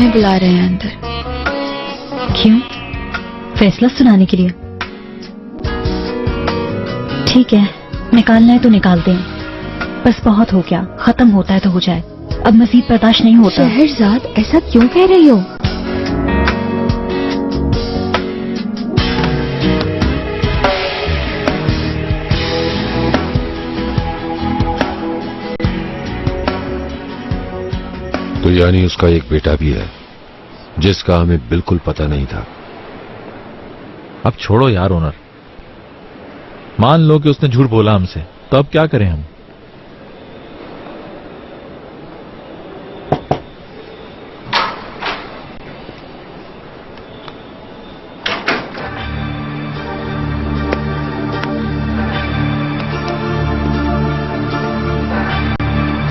तुम्हें बुला रहे हैं अंदर। क्यों? फैसला सुनाने के लिए? ठीक है, निकालना है तो निकाल दें। बस बहुत हो गया, खत्म होता है तो हो जाए, अब मजीद बर्दाश्त नहीं होता। शहरजाद, ऐसा क्यों कह रही हो? तो यानी उसका एक बेटा भी है जिसका हमें बिल्कुल पता नहीं था। अब छोड़ो यार ओनर, मान लो कि उसने झूठ बोला हमसे, तो अब क्या करें हम?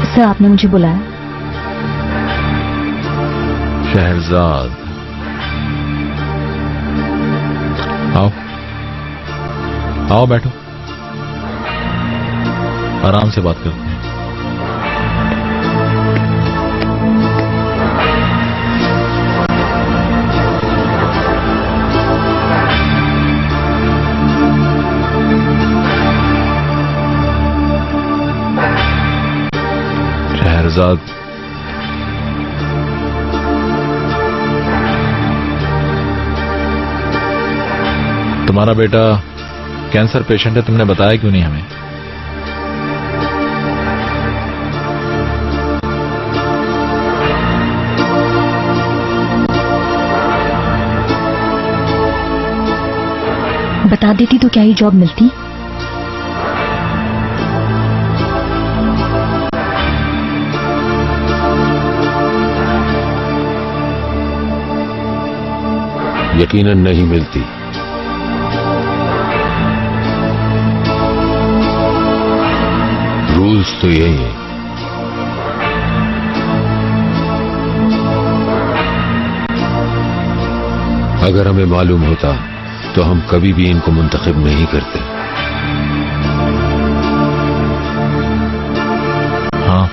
सर, आपने मुझे बुलाया? शहरजाद, आओ आओ, बैठो, आराम से बात करते हैं। शहरजाद, तुम्हारा बेटा कैंसर पेशेंट है, तुमने बताया क्यों नहीं हमें? बता देती तो क्या ये जॉब मिलती? यकीनन नहीं मिलती। रूल्स तो यही है। अगर हमें मालूम होता तो हम कभी भी इनको मुंतखब नहीं करते। हाँ,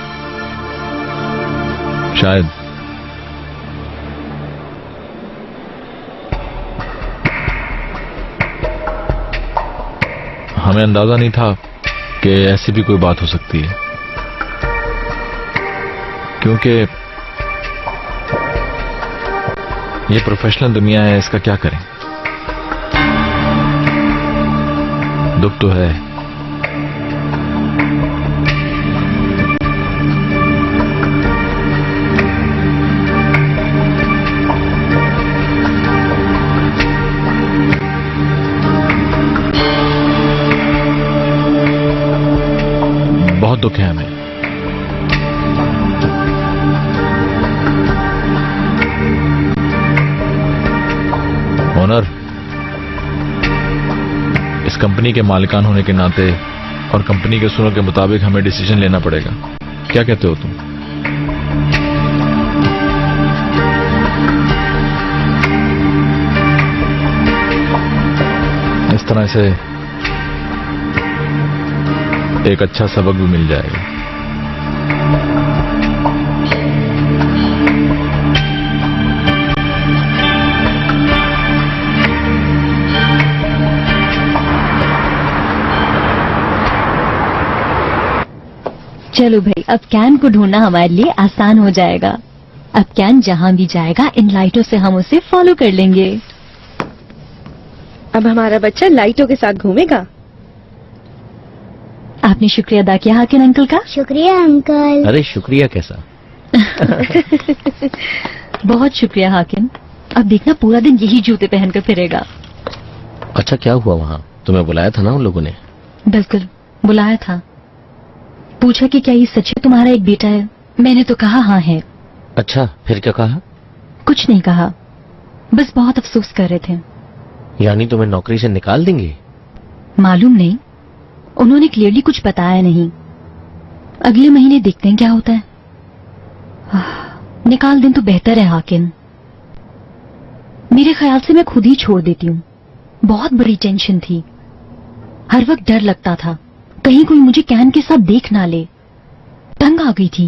शायद। हमें अंदाजा नहीं था कि ऐसी भी कोई बात हो सकती है, क्योंकि ये प्रोफेशनल दुनिया है, इसका क्या करें। दुख तो है। बहुत दुख है हमें। ओनर, इस कंपनी के मालिकान होने के नाते और कंपनी के उसूलों के मुताबिक हमें डिसीजन लेना पड़ेगा। क्या कहते हो तुम? इस तरह से एक अच्छा सबक भी मिल जाएगा। चलो भाई, अब कैन को ढूंढना हमारे लिए आसान हो जाएगा। अब कैन जहां भी जाएगा, इन लाइटों से हम उसे फॉलो कर लेंगे। अब हमारा बच्चा लाइटों के साथ घूमेगा। आपने शुक्रिया अदा किया हाकिम अंकल का? शुक्रिया अंकल। अरे शुक्रिया कैसा? बहुत शुक्रिया हाकिम। अब देखना पूरा दिन यही जूते पहनकर फिरेगा। अच्छा, क्या हुआ वहाँ? तुम्हें बुलाया था ना उन लोगों ने? बिल्कुल बुलाया था। पूछा कि क्या ये सच है तुम्हारा एक बेटा है? मैंने तो कहा हाँ है। अच्छा, फिर क्या कहा? कुछ नहीं कहा, बस बहुत अफसोस कर रहे थे। यानी तुम्हें नौकरी से निकाल देंगे? मालूम नहीं, उन्होंने क्लियरली कुछ बताया नहीं। अगले महीने देखते हैं क्या होता है। निकाल दें तो बेहतर है हाकिम। मेरे ख्याल से मैं खुद ही छोड़ देती हूँ। बहुत बड़ी टेंशन थी, हर वक्त डर लगता था कहीं कोई मुझे कैन के साथ देख ना ले। तंग आ गई थी।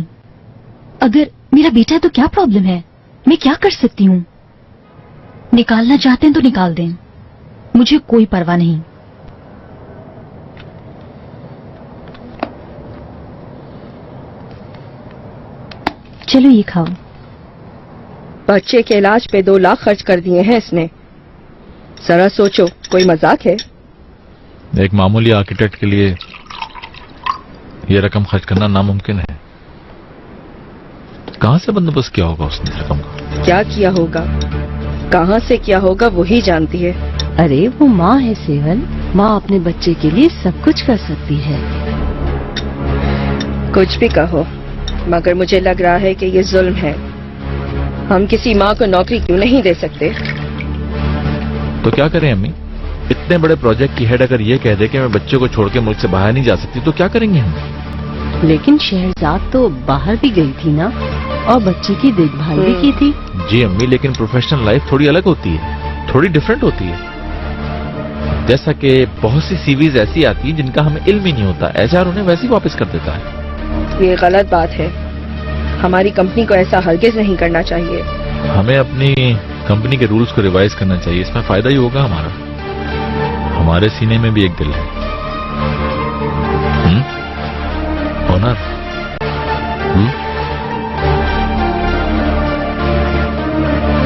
अगर मेरा बेटा है तो क्या प्रॉब्लम है? मैं क्या कर सकती हूँ? निकालना चाहते हैं तो निकाल दें, मुझे कोई परवाह नहीं। चलो ये खाओ। बच्चे के इलाज पे 2 लाख खर्च कर दिए हैं इसने। जरा सोचो, कोई मजाक है? एक मामूली आर्किटेक्ट के लिए यह रकम खर्च करना नामुमकिन है। कहां से बंदोबस्त किया होगा उसने रकम का? क्या किया होगा, कहाँ से किया होगा, वही जानती है। अरे वो माँ है सेवन, माँ अपने बच्चे के लिए सब कुछ कर सकती है। कुछ भी कहो, मगर मुझे लग रहा है कि ये जुल्म है। हम किसी माँ को नौकरी क्यों नहीं दे सकते? तो क्या करें अम्मी? इतने बड़े प्रोजेक्ट की हेड अगर ये कह दे कि मैं बच्चे को छोड़ के मुल्क से बाहर नहीं जा सकती, तो क्या करेंगे हम? लेकिन शहजाद तो बाहर भी गई थी ना, और बच्चे की देखभाल भी की थी। जी अम्मी, लेकिन प्रोफेशनल लाइफ थोड़ी अलग होती है, थोड़ी डिफरेंट होती है। जैसा कि बहुत सी सीवीज ऐसी आती है जिनका हमें इल्म ही नहीं होता, एचआर उन्हें वैसे ही वापस कर देता है। ये गलत बात है। हमारी कंपनी को ऐसा हरगिज नहीं करना चाहिए। हमें अपनी कंपनी के रूल्स को रिवाइज करना चाहिए, इसमें फायदा ही होगा हमारा। हमारे सीने में भी एक दिल है। ओनर,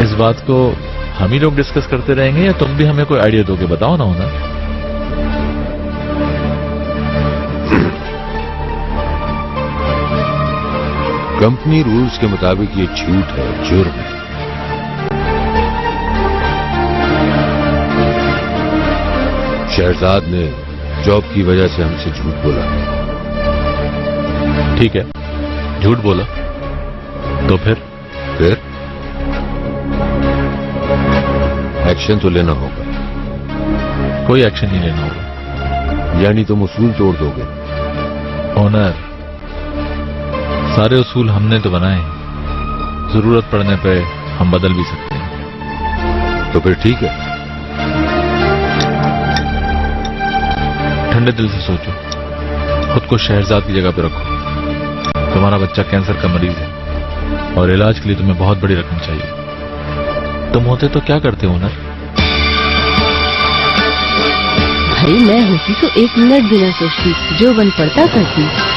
इस बात को हम ही लोग डिस्कस करते रहेंगे या तुम भी हमें कोई आइडिया दोगे? बताओ ना ओनर। कंपनी रूल्स के मुताबिक ये झूठ है, जुर्म है। शहजाद ने जॉब की वजह से हमसे झूठ बोला। ठीक है, झूठ बोला तो फिर एक्शन तो लेना होगा। कोई एक्शन नहीं लेना होगा। यानी तुम उसूल तोड़ दोगे? ओनर, सारे उसूल हमने तो बनाए हैं, जरूरत पड़ने पे हम बदल भी सकते हैं। तो फिर ठीक है। ठंडे दिल से सोचो, खुद को शहजाद की जगह पे रखो। तुम्हारा बच्चा कैंसर का मरीज है और इलाज के लिए तुम्हें बहुत बड़ी रकम चाहिए। तुम होते तो क्या करते ओनर? भाई मैं होती तो 1 मिनट भी ना सोचती, जो बन पड़ता करती।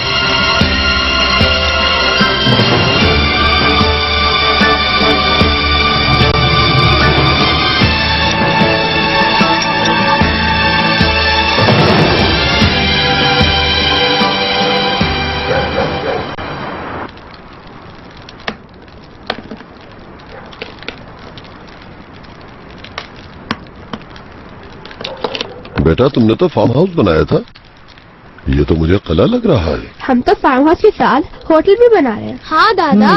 बेटा, तुमने तो फार्म हाउस बनाया था, ये तो मुझे कला लग रहा है। हम तो फार्म हाउस के साथ होटल भी बना रहे हैं। हाँ दादा।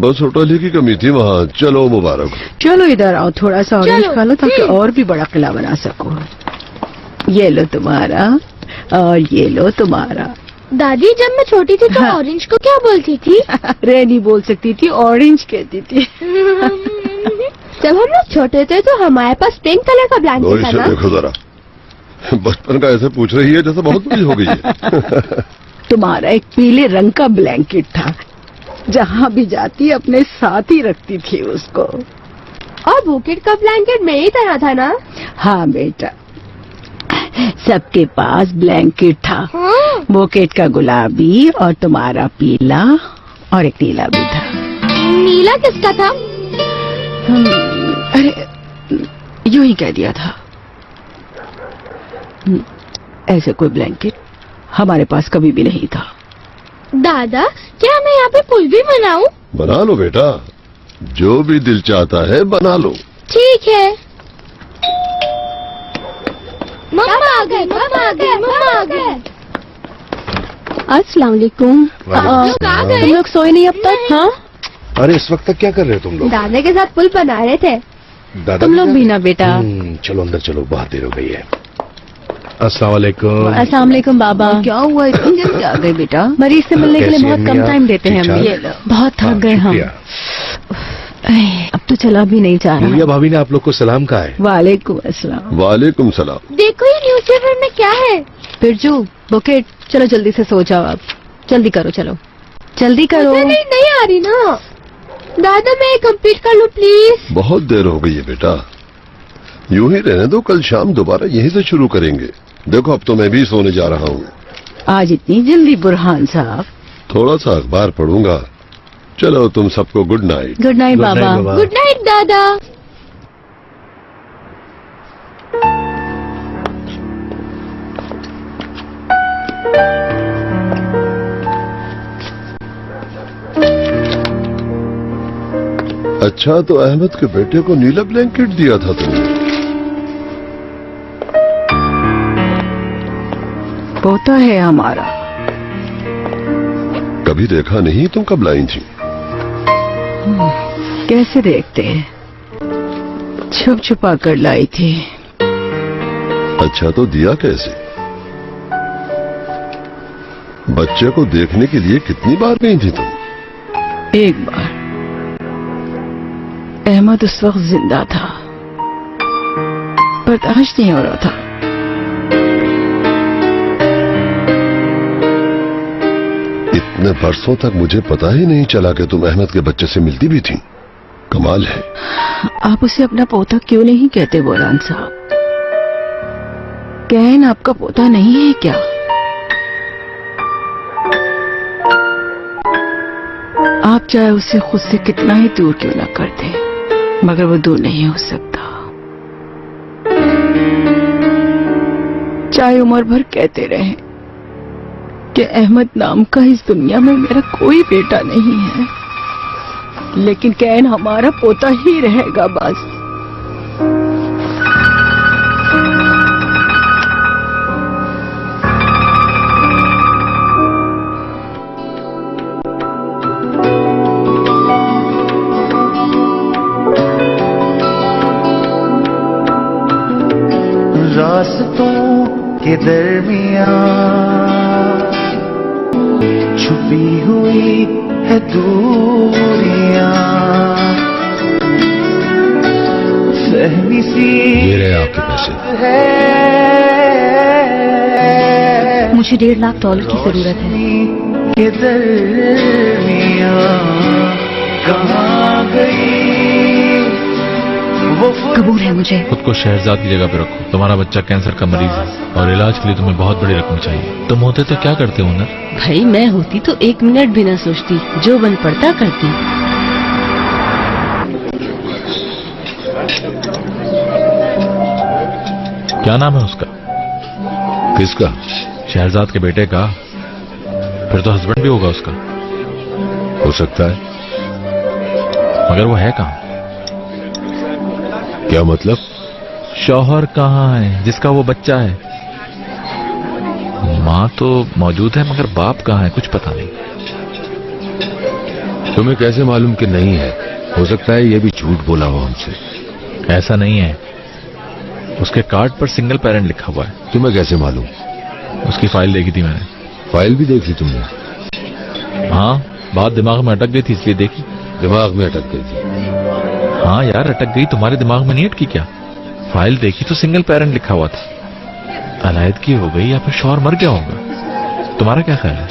बस होटल ही की कमी थी वहाँ। चलो मुबारक। चलो इधर आओ, थोड़ा सा ऑरेंज खा लो ताकि और भी बड़ा किला बना सको। ये लो तुम्हारा और ये लो तुम्हारा। दादी, जब मैं छोटी थी तो ऑरेंज को क्या बोलती थी? अरे नहीं बोल सकती थी, ऑरेंज कहती थी। जब हम लोग छोटे थे तो हमारे पास पिंक कलर का ब्लैंकेट था इसे ना? देखो जरा, बचपन का ऐसे पूछ रही है जैसे बहुत बड़ी हो गई है। तुम्हारा एक पीले रंग का ब्लैंकेट था, जहाँ भी जाती अपने साथ ही रखती थी उसको। और बुकेट का ब्लैंकेट मेरी तरह था ना? हाँ बेटा, सबके पास ब्लैंकेट था। बुकेट का गुलाबी और तुम्हारा पीला और एक नीला भी था। नीला किसका था? अरे यूं ही कह दिया था। ऐसे कोई ब्लैंकेट हमारे पास कभी भी नहीं था। दादा, क्या मैं यहाँ पे पुल भी बनाऊं? बना लो बेटा, जो भी दिल चाहता है बना लो। ठीक है। मम्मा आ गए, मम्मा आ गए, मम्मा आ गए। अस्सलाम वालेकुम। तुम लोग सोए नहीं अब तक? हाँ, अरे इस वक्त तक क्या कर रहे हो तुम लोग? दादा के साथ पुल बना रहे थे। दादा तुम लोग भी ना बेटा। चलो अंदर चलो, बहुत देर हो गई है। अस्सलाम वालेकुम। अस्सलाम वालेकुम बाबा। क्या हुआ, इतनी जल्दी आ गए बेटा? मरीज से मिलने के लिए कैसी बहुत अम्मी कम आप? टाइम देते हैं हम। ठीक-ठाक? ये लो, बहुत थक गए हम। शुक्रिया। अब तो चला भी नहीं जा रहा। गुड़िया भाभी ने आप लोग को सलाम कहा है। वालेकुम अस्सलाम। वालेकुम सलाम। देखो ये न्यूज़पेपर में क्या है? बिरजू, बुकेट, चलो जल्दी से सो जाओ। अब जल्दी करो, चलो जल्दी करो। नहीं आ रही ना। दादा मैं कंप्लीट कर लूं प्लीज। बहुत देर हो गई है बेटा, यूं ही रहने दो, कल शाम दोबारा यहीं से शुरू करेंगे। देखो अब तो मैं भी सोने जा रहा हूँ। आज इतनी जल्दी बुरहान साहब? थोड़ा सा अखबार पढ़ूंगा। चलो तुम सबको गुड नाइट। गुड नाइट बाबा। गुड नाइट दादा। अच्छा तो अहमद के बेटे को नीला ब्लैंकेट दिया था तुमने? पोता है हमारा। कभी देखा नहीं, तुम कब लाई थी? कैसे देखते हैं, छुप छुपा कर लाई थी। अच्छा तो दिया कैसे? बच्चे को देखने के लिए कितनी बार गई थी तुम? एक बार। अहमद उस वक्त जिंदा था, बर्दाश्त नहीं हो रहा था। इतने बरसों तक मुझे पता ही नहीं चला कि तुम अहमद के बच्चे से मिलती भी थी। कमाल है। आप उसे अपना पोता क्यों नहीं कहते बोरान साहब? कैन आपका पोता नहीं है क्या? आप चाहे उसे खुद से कितना ही दूर क्यों ना कर दें, मगर वो दूर नहीं हो सकता। चाहे उम्र भर कहते रहे कि अहमद नाम का इस दुनिया में मेरा कोई बेटा नहीं है, लेकिन कैन हमारा पोता ही रहेगा बस। रास्तों के दरमियां छुपी हुई है दूरियां, सहमी सी ये रहे आपके पैसे। है। मुझे $1.5 लाख की जरूरत है। के दरमियां कहाँ गई वो कबूल है मुझे। खुद को शहजाद की जगह पे रखो। तुम्हारा बच्चा कैंसर का मरीज है और इलाज के लिए तुम्हें बहुत बड़ी रकम चाहिए। तुम होते तो क्या करते हो हुनर? भाई मैं होती तो 1 मिनट भी ना सोचती, जो बन पड़ता करती। क्या नाम है उसका? किसका? शहजाद के बेटे का। फिर तो हस्बैंड भी होगा उसका। हो सकता है। मगर वो है कहाँ? क्या मतलब? शौहर कहाँ है जिसका वो बच्चा है? माँ तो मौजूद है मगर बाप कहाँ है, कुछ पता नहीं। तुम्हें कैसे मालूम कि नहीं है? हो सकता है ये भी झूठ बोला हो हमसे। ऐसा नहीं है, उसके कार्ड पर सिंगल पेरेंट लिखा हुआ है। तुम्हें कैसे मालूम? उसकी फाइल देखी थी मैंने। फाइल भी देख ली तुमने? हाँ, बात दिमाग में अटक गई थी इसलिए देखी। दिमाग में अटक गई थी? हाँ यार अटक गई, तुम्हारे दिमाग में नहीं अटकी क्या? फाइल देखी तो सिंगल पेरेंट लिखा हुआ था। अलायदगी हो गई या फिर शौहर मर गया होगा। तुम्हारा क्या ख्याल है?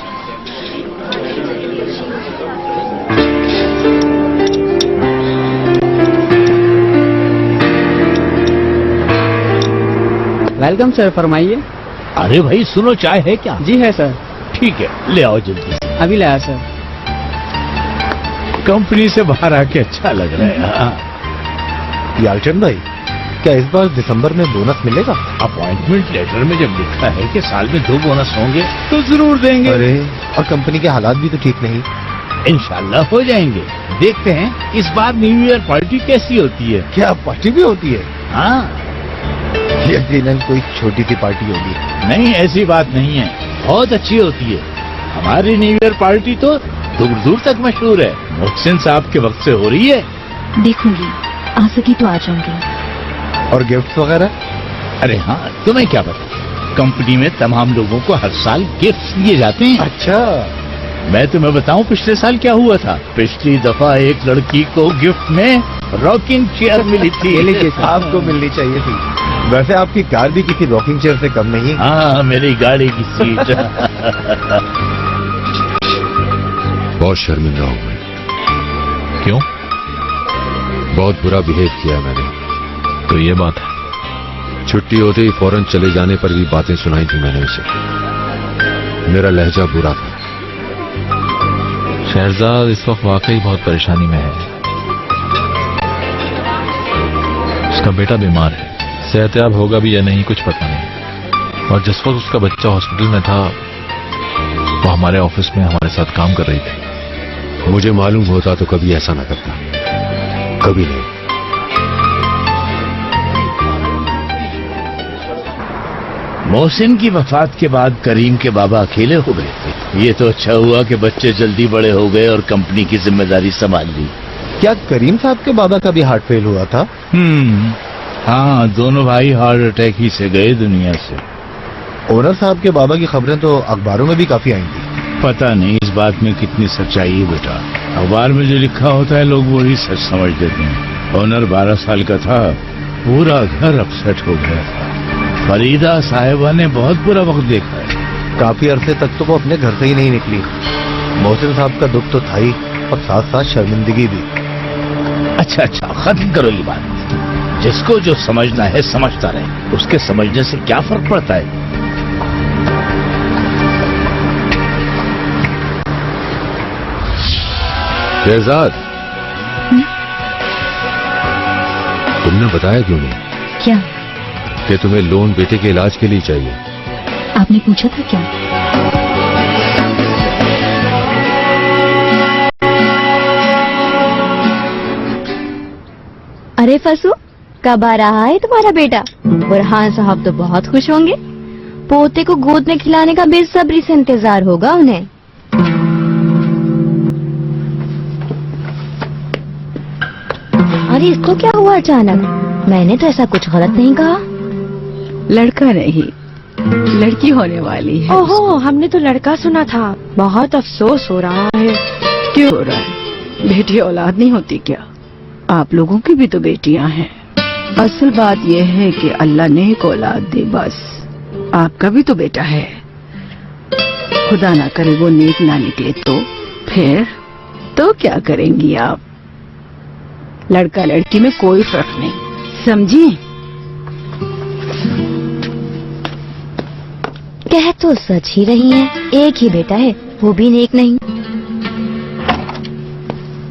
वेलकम सर, फरमाइए। अरे भाई सुनो, चाय है क्या? जी है सर। ठीक है, ले आओ जल्दी से। अभी लाया सर। कंपनी से बाहर आके अच्छा लग रहा है। यालचंद भाई, क्या इस बार दिसंबर में बोनस मिलेगा? अपॉइंटमेंट लेटर में जब लिखा है कि साल में 2 बोनस होंगे तो जरूर देंगे। अरे, और कंपनी के हालात भी तो ठीक नहीं। इंशाल्लाह हो जाएंगे। देखते हैं इस बार न्यू ईयर पार्टी कैसी होती है। क्या पार्टी भी होती है? हाँ, यकीनन कोई छोटी सी पार्टी होगी। नहीं ऐसी बात नहीं है, बहुत अच्छी होती है। हमारी न्यू ईयर पार्टी तो दूर दूर तक मशहूर है। मोहसिन साहब के वक्त से हो रही है। देखूंगी, आ सकी तो आ जाऊंगी। और गिफ्ट वगैरह? अरे हाँ, तुम्हें क्या पता, कंपनी में तमाम लोगों को हर साल गिफ्ट दिए जाते हैं। अच्छा, मैं तुम्हें बताऊं पिछले साल क्या हुआ था। पिछली दफा एक लड़की को गिफ्ट में रॉकिंग चेयर मिली थी। आपको मिलनी चाहिए थी। वैसे आपकी कार भी किसी रॉकिंग चेयर से कम नहीं है। हाँ, मेरी गाड़ी की सीट। बहुत शर्मिंदा हूं मैं। क्यों? बहुत बुरा बिहेव किया मैंने। तो ये बात है। छुट्टी होते ही फौरन चले जाने पर भी बातें सुनाई थी मैंने उसे। मेरा लहजा बुरा था। शहरजाद इस वक्त वाकई बहुत परेशानी में है। उसका बेटा बीमार है, सेहतयाब होगा भी या नहीं कुछ पता नहीं। और जिस वक्त उसका बच्चा हॉस्पिटल में था वो हमारे ऑफिस में हमारे साथ काम कर रही थी। मुझे मालूम होता तो कभी ऐसा ना करता, कभी नहीं। मोहसिन की वफात के बाद करीम के बाबा अकेले हो गए थे। ये तो अच्छा हुआ कि बच्चे जल्दी बड़े हो गए और कंपनी की जिम्मेदारी संभाल ली। क्या करीम साहब के बाबा का भी हार्ट फेल हुआ था? हाँ, दोनों भाई हार्ट अटैक ही से गए दुनिया से। ओनर साहब के बाबा की खबरें तो अखबारों में भी काफी आई थी। पता नहीं इस बात में कितनी सच्चाई है बेटा। अखबार में जो लिखा होता है लोग वही सच समझ लेते हैं। ओनर 12 साल का था, पूरा घर अपसेट हो गया था। फरीदा साहिबा ने बहुत बुरा वक्त देखा है। काफी अरसे तक तो वो अपने घर से ही नहीं निकली। मोहसिन साहब का दुख तो था ही और साथ साथ शर्मिंदगी भी। अच्छा, खत्म करो ये बात। जिसको जो समझना है समझता रहे, उसके समझने से क्या फर्क पड़ता है। शहजाद, तुमने बताया क्यों नहीं क्या? कि तुम्हें लोन बेटे के इलाज के लिए चाहिए। आपने पूछा था क्या? अरे फसू, कब आ रहा है तुम्हारा बेटा? बुरहान साहब तो बहुत खुश होंगे। पोते को गोद में खिलाने का बेसब्री से इंतजार होगा उन्हें। अरे इसको क्या हुआ अचानक? मैंने तो ऐसा कुछ गलत नहीं कहा। लड़का नहीं, लड़की होने वाली है। ओहो, हमने तो लड़का सुना था। बहुत अफसोस हो रहा है। क्यों हो रहा है? बेटी औलाद नहीं होती क्या? आप लोगों की भी तो बेटियां हैं। असल बात यह है कि अल्लाह ने एक औलाद दे बस। आपका भी तो बेटा है। खुदा ना करे वो नेक ना निकले तो फिर तो क्या करेंगी आप? लड़का लड़की में कोई फर्क नहीं, समझी? कह तो सच ही रही है, एक ही बेटा है, वो भी नेक नहीं।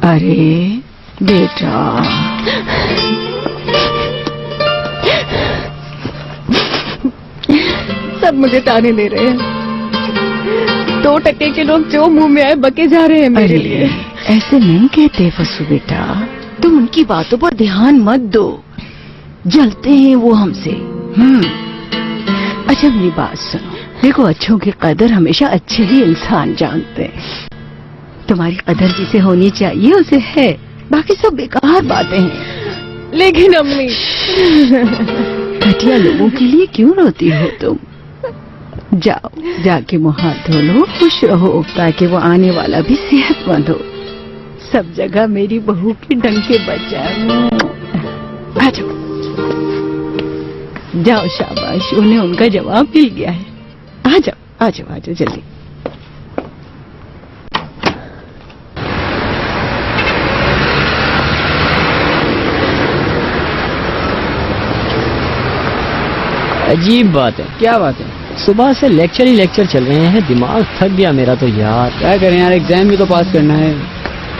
अरे बेटा, सब मुझे ताने दे रहे हैं। 2 टके के लोग जो मुंह में आए बके जा रहे हैं मेरे लिए। ऐसे नहीं कहते फसू बेटा, तुम उनकी बातों पर ध्यान मत दो। जलते हैं वो हमसे। अच्छा मेरी बात सुनो, देखो अच्छों की कदर हमेशा अच्छे ही इंसान जानते हैं। तुम्हारी कदर जिसे होनी चाहिए उसे है, बाकी सब बेकार बातें हैं। लेकिन अम्मी, घटिया लोगों के लिए क्यों रोती हो तुम? जाओ, जाके मुंह हाथ धो लो, खुश रहो, ताकि वो आने वाला भी सेहतमंद हो। सब जगह मेरी बहू के डंके बच जाए। आ जाओ, जाओ, शाबाश, उन्हें उनका जवाब मिल गया है। आ जाओ, आ जाओ, आ जाओ जल्दी। अजीब बात है। क्या बात है? सुबह से लेक्चर ही लेक्चर चल रहे हैं, दिमाग थक गया मेरा तो यार। क्या करें यार, एग्जाम भी तो पास करना है।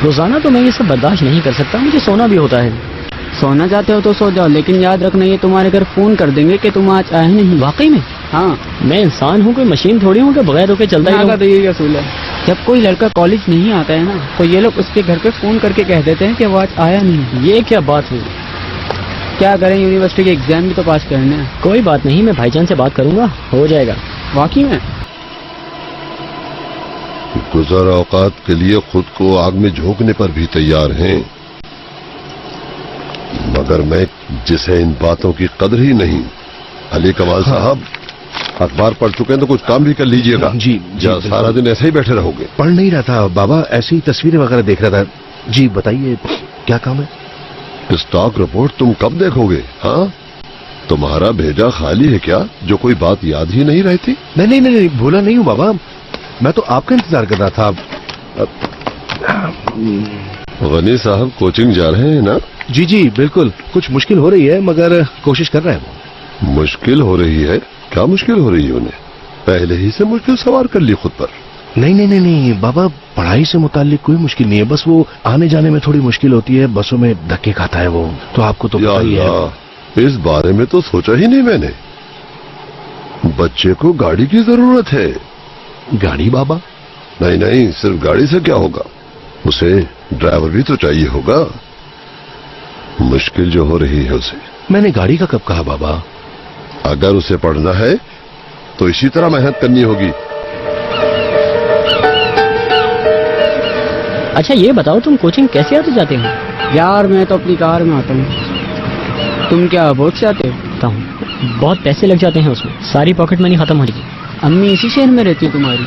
रोजाना तो मैं ये सब बर्दाश्त नहीं कर सकता, मुझे सोना भी होता है। सोना चाहते हो तो सो जाओ, लेकिन याद रखना ये तुम्हारे घर फोन कर देंगे कि तुम आज आए नहीं। वाकई में? हाँ, मैं इंसान हूँ, कोई मशीन थोड़ी हूँ कि बगैर रुके चलता ही रहूं। तो यही असूल है, जब कोई लड़का कॉलेज नहीं आता है ना, तो ये लोग उसके घर पे फोन करके कह देते हैं कि वो आज आया नहीं। ये क्या बात हुई? क्या करें, यूनिवर्सिटी के एग्जाम भी तो पास करने हैं। कोई बात नहीं, मैं भाईजान से बात करूंगा, हो जाएगा। वाकई में? गुज़र औकात के लिए खुद को आग में झोंकने पर भी तैयार हैं, मगर मैं जिसे इन बातों की कदर ही नहीं। अली कमाल साहब, अखबार पढ़ चुके हैं तो कुछ काम भी कर लीजिएगा। जी, या सारा दिन ऐसे ही बैठे रहोगे? पढ़ नहीं रहा था बाबा, ऐसी ही तस्वीरें वगैरह देख रहा था। जी बताइए, क्या काम है? स्टॉक रिपोर्ट तुम कब देखोगे? हाँ, तुम्हारा भेजा खाली है क्या, जो कोई बात याद ही नहीं रहती? नहीं, भूला नहीं हूँ बाबा, मैं तो आपका इंतजार कर रहा था। गनी साहब कोचिंग जा रहे हैं ना? जी जी बिल्कुल, कुछ मुश्किल हो रही है मगर कोशिश कर रहा है वो। मुश्किल हो रही है? क्या मुश्किल हो रही है उन्हें? पहले ही से मुश्किल सवार कर ली खुद पर। नहीं नहीं नहीं नहीं बाबा, पढ़ाई से मुताल्लिक कोई मुश्किल नहीं है, बस वो आने जाने में थोड़ी मुश्किल होती है, बसों में धक्के खाता है वो, तो आपको तो पता ही है। इस बारे में तो सोचा ही नहीं मैंने। बच्चे को गाड़ी की जरूरत है। गाड़ी बाबा? नहीं नहीं, सिर्फ गाड़ी से क्या होगा, उसे ड्राइवर भी तो चाहिए होगा। मुश्किल जो हो रही है उसे। मैंने गाड़ी का कब कहा बाबा? अगर उसे पढ़ना है तो इसी तरह मेहनत करनी होगी। अच्छा ये बताओ, तुम कोचिंग कैसे आते जाते हो? यार मैं तो अपनी कार में आता हूँ। तुम क्या बोट से आते हो? बहुत पैसे लग जाते हैं उसमें, सारी पॉकेट मनी खत्म हो जाती। अम्मी इसी शहर में रहती है तुम्हारी?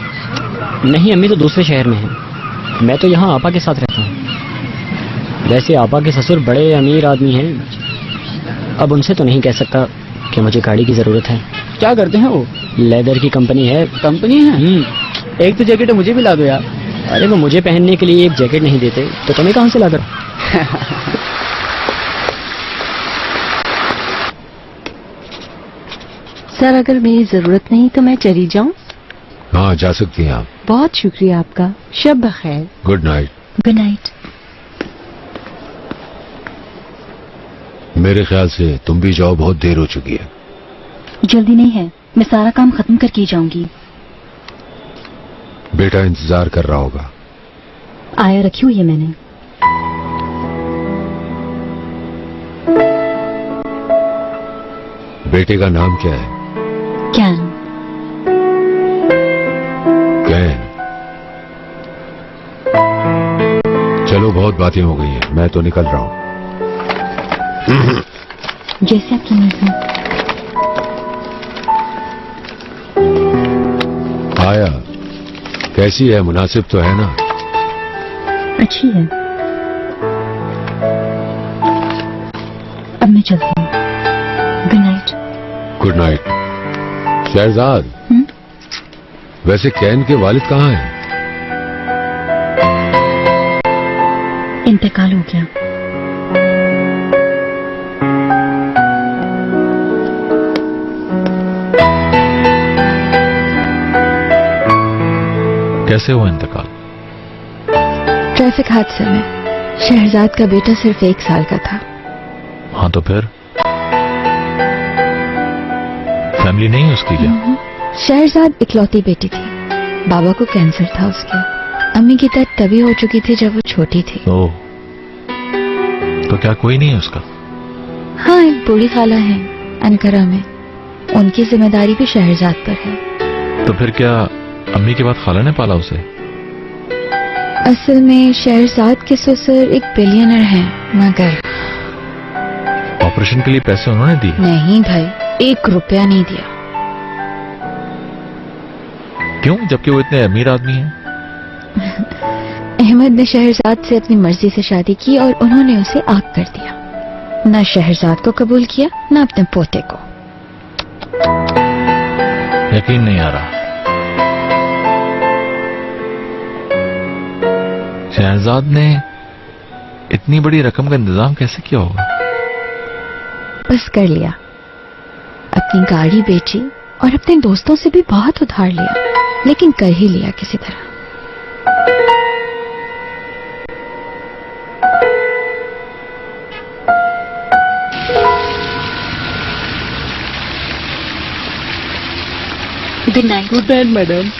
नहीं, अम्मी तो दूसरे शहर में है। मैं तो यहाँ आपा के साथ रहता हूँ। वैसे आपा के ससुर बड़े अमीर आदमी हैं। अब उनसे तो नहीं कह सकता कि मुझे गाड़ी की जरूरत है। क्या करते हैं वो? लेदर की कंपनी है। कंपनी है? एक तो जैकेट मुझे भी ला दो यार। अरे वो मुझे पहनने के लिए एक जैकेट नहीं देते तो तुम्हें कहाँ से ला दो? सर अगर मेरी जरूरत नहीं तो मैं चली जाऊं? हाँ जा सकती हैं आप। बहुत शुक्रिया आपका। शब बखैर। Good night. Good night. मेरे ख्याल से तुम भी जाओ, बहुत देर हो चुकी है। जल्दी नहीं है, मैं सारा काम खत्म करके जाऊंगी। बेटा इंतजार कर रहा होगा। आया रखी हुई है मैंने। बेटे का नाम क्या है? कैन। कैन। चलो बहुत बातें हो गई हैं, मैं तो निकल रहा हूं। जैसे आपकी मर्जी। आया कैसी है? मुनासिब तो है ना? अच्छी है। अब मैं चलती हूँ। Good night. Good night. Shahzad, वैसे कैन के वालिद कहाँ हैं? इंतकाल हो गया। कैसे हुआ इंतकाल? ट्रैफिक हादसे में। शहजाद का बेटा सिर्फ 1 साल का था। हाँ तो फिर फैमिली नहीं उसकी क्या? शहजाद इकलौती बेटी थी। बाबा को कैंसर था उसके। अम्मी की डेथ तभी हो चुकी थी जब वो छोटी थी। ओह, तो क्या कोई नहीं है उसका? हाँ, एक बूढ़ी खाला है अनकरा में। उनकी जिम्मेदारी भी शहजाद पर है। तो फिर क्या अम्मी के बाद खाला ने पाला उसे? असल में शहजाद के ससुर एक बिलियनर हैं, मगर ऑपरेशन के लिए पैसे उन्होंने दिए? नहीं भाई, 1 रुपया नहीं दिया। क्यों, जबकि वो इतने अमीर आदमी हैं? अहमद ने शहजाद से अपनी मर्जी से शादी की और उन्होंने उसे आग कर दिया। न शहजाद को कबूल किया, न अपने पोते को। यकीन नहीं आ रहा। शहजाद ने इतनी बड़ी रकम का इंतजाम कैसे किया होगा? बस कर लिया। अपनी गाड़ी बेची और अपने दोस्तों से भी बहुत उधार लिया, लेकिन कर ही लिया किसी तरह। Good night. Good night madam.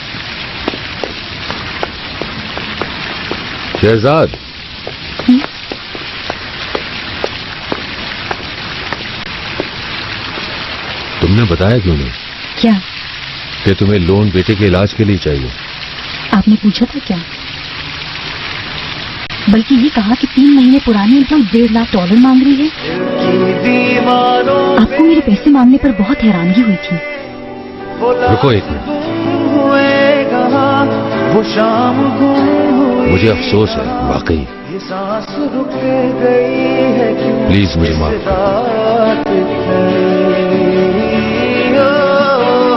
Shahzad, तुमने बताया क्यों नहीं क्या? कि तुम्हें लोन बेटे के इलाज के लिए चाहिए? आपने पूछा था क्या? बल्कि ये कहा कि 3 महीने पुरानी इनकम $1.5 लाख मांग रही है। आपको मेरे पैसे मांगने पर बहुत हैरानगी हुई थी। रुको एक मिनट, मुझे अफसोस है वाकई। प्लीज मुझे माफ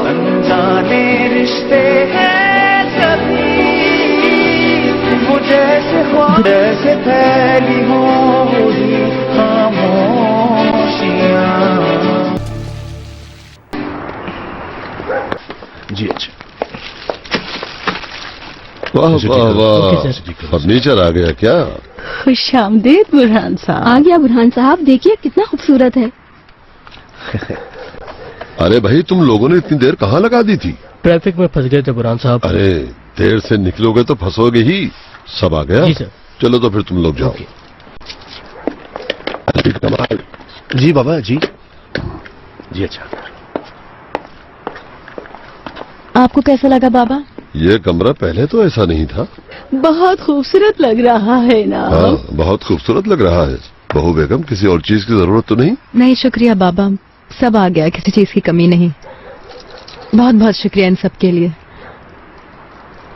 अनजाने रिश्ते हैं सभी, वो जैसे ख्वाब जैसे फैली हो जी अच्छा। वाह वाह वाह, फर्नीचर आ गया क्या? खुश आमदीद बुरहान साहब। आ गया बुरहान साहब, देखिए कितना खूबसूरत है। अरे भाई, तुम लोगों ने इतनी देर कहाँ लगा दी थी? ट्रैफिक में फंस गए थे बुरहान साहब। अरे देर से निकलोगे तो फंसोगे ही। सब आ गया? जी सर। चलो तो फिर तुम लोग जाओ। जी बाबा जी। जी अच्छा। आपको कैसा लगा बाबा? ये कमरा पहले तो ऐसा नहीं था। बहुत खूबसूरत लग रहा है ना? हाँ, बहुत खूबसूरत लग रहा है। बहू बेगम, किसी और चीज की जरूरत तो नहीं? नहीं शुक्रिया बाबा, सब आ गया, किसी चीज की कमी नहीं। बहुत बहुत शुक्रिया इन सब के लिए।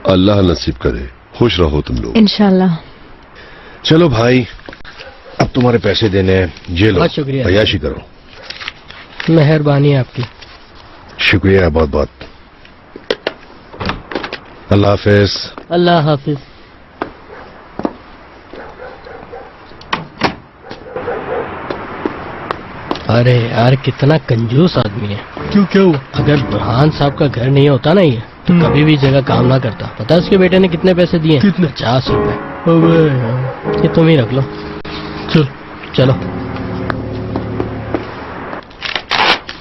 अल्लाह नसीब करे, खुश रहो तुम लोग। इंशाल्लाह। चलो भाई, अब तुम्हारे पैसे देने हैं, ये लो, बहुत शुक्रिया। अय्याशी करो। मेहरबानी आपकी। शुक्रिया बहुत बहुत। अल्लाह हाफिज। अल्लाह हाफिज। अरे यार, कितना कंजूस आदमी है। क्यों क्या हुआ? अगर बुरहान साहब का घर नहीं होता ना ये, तो कभी भी जगह काम ना करता। पता है उसके बेटे ने कितने पैसे दिए? कितने? 50 रुपए। अबे यार, ये तुम ही रख लो। चलो।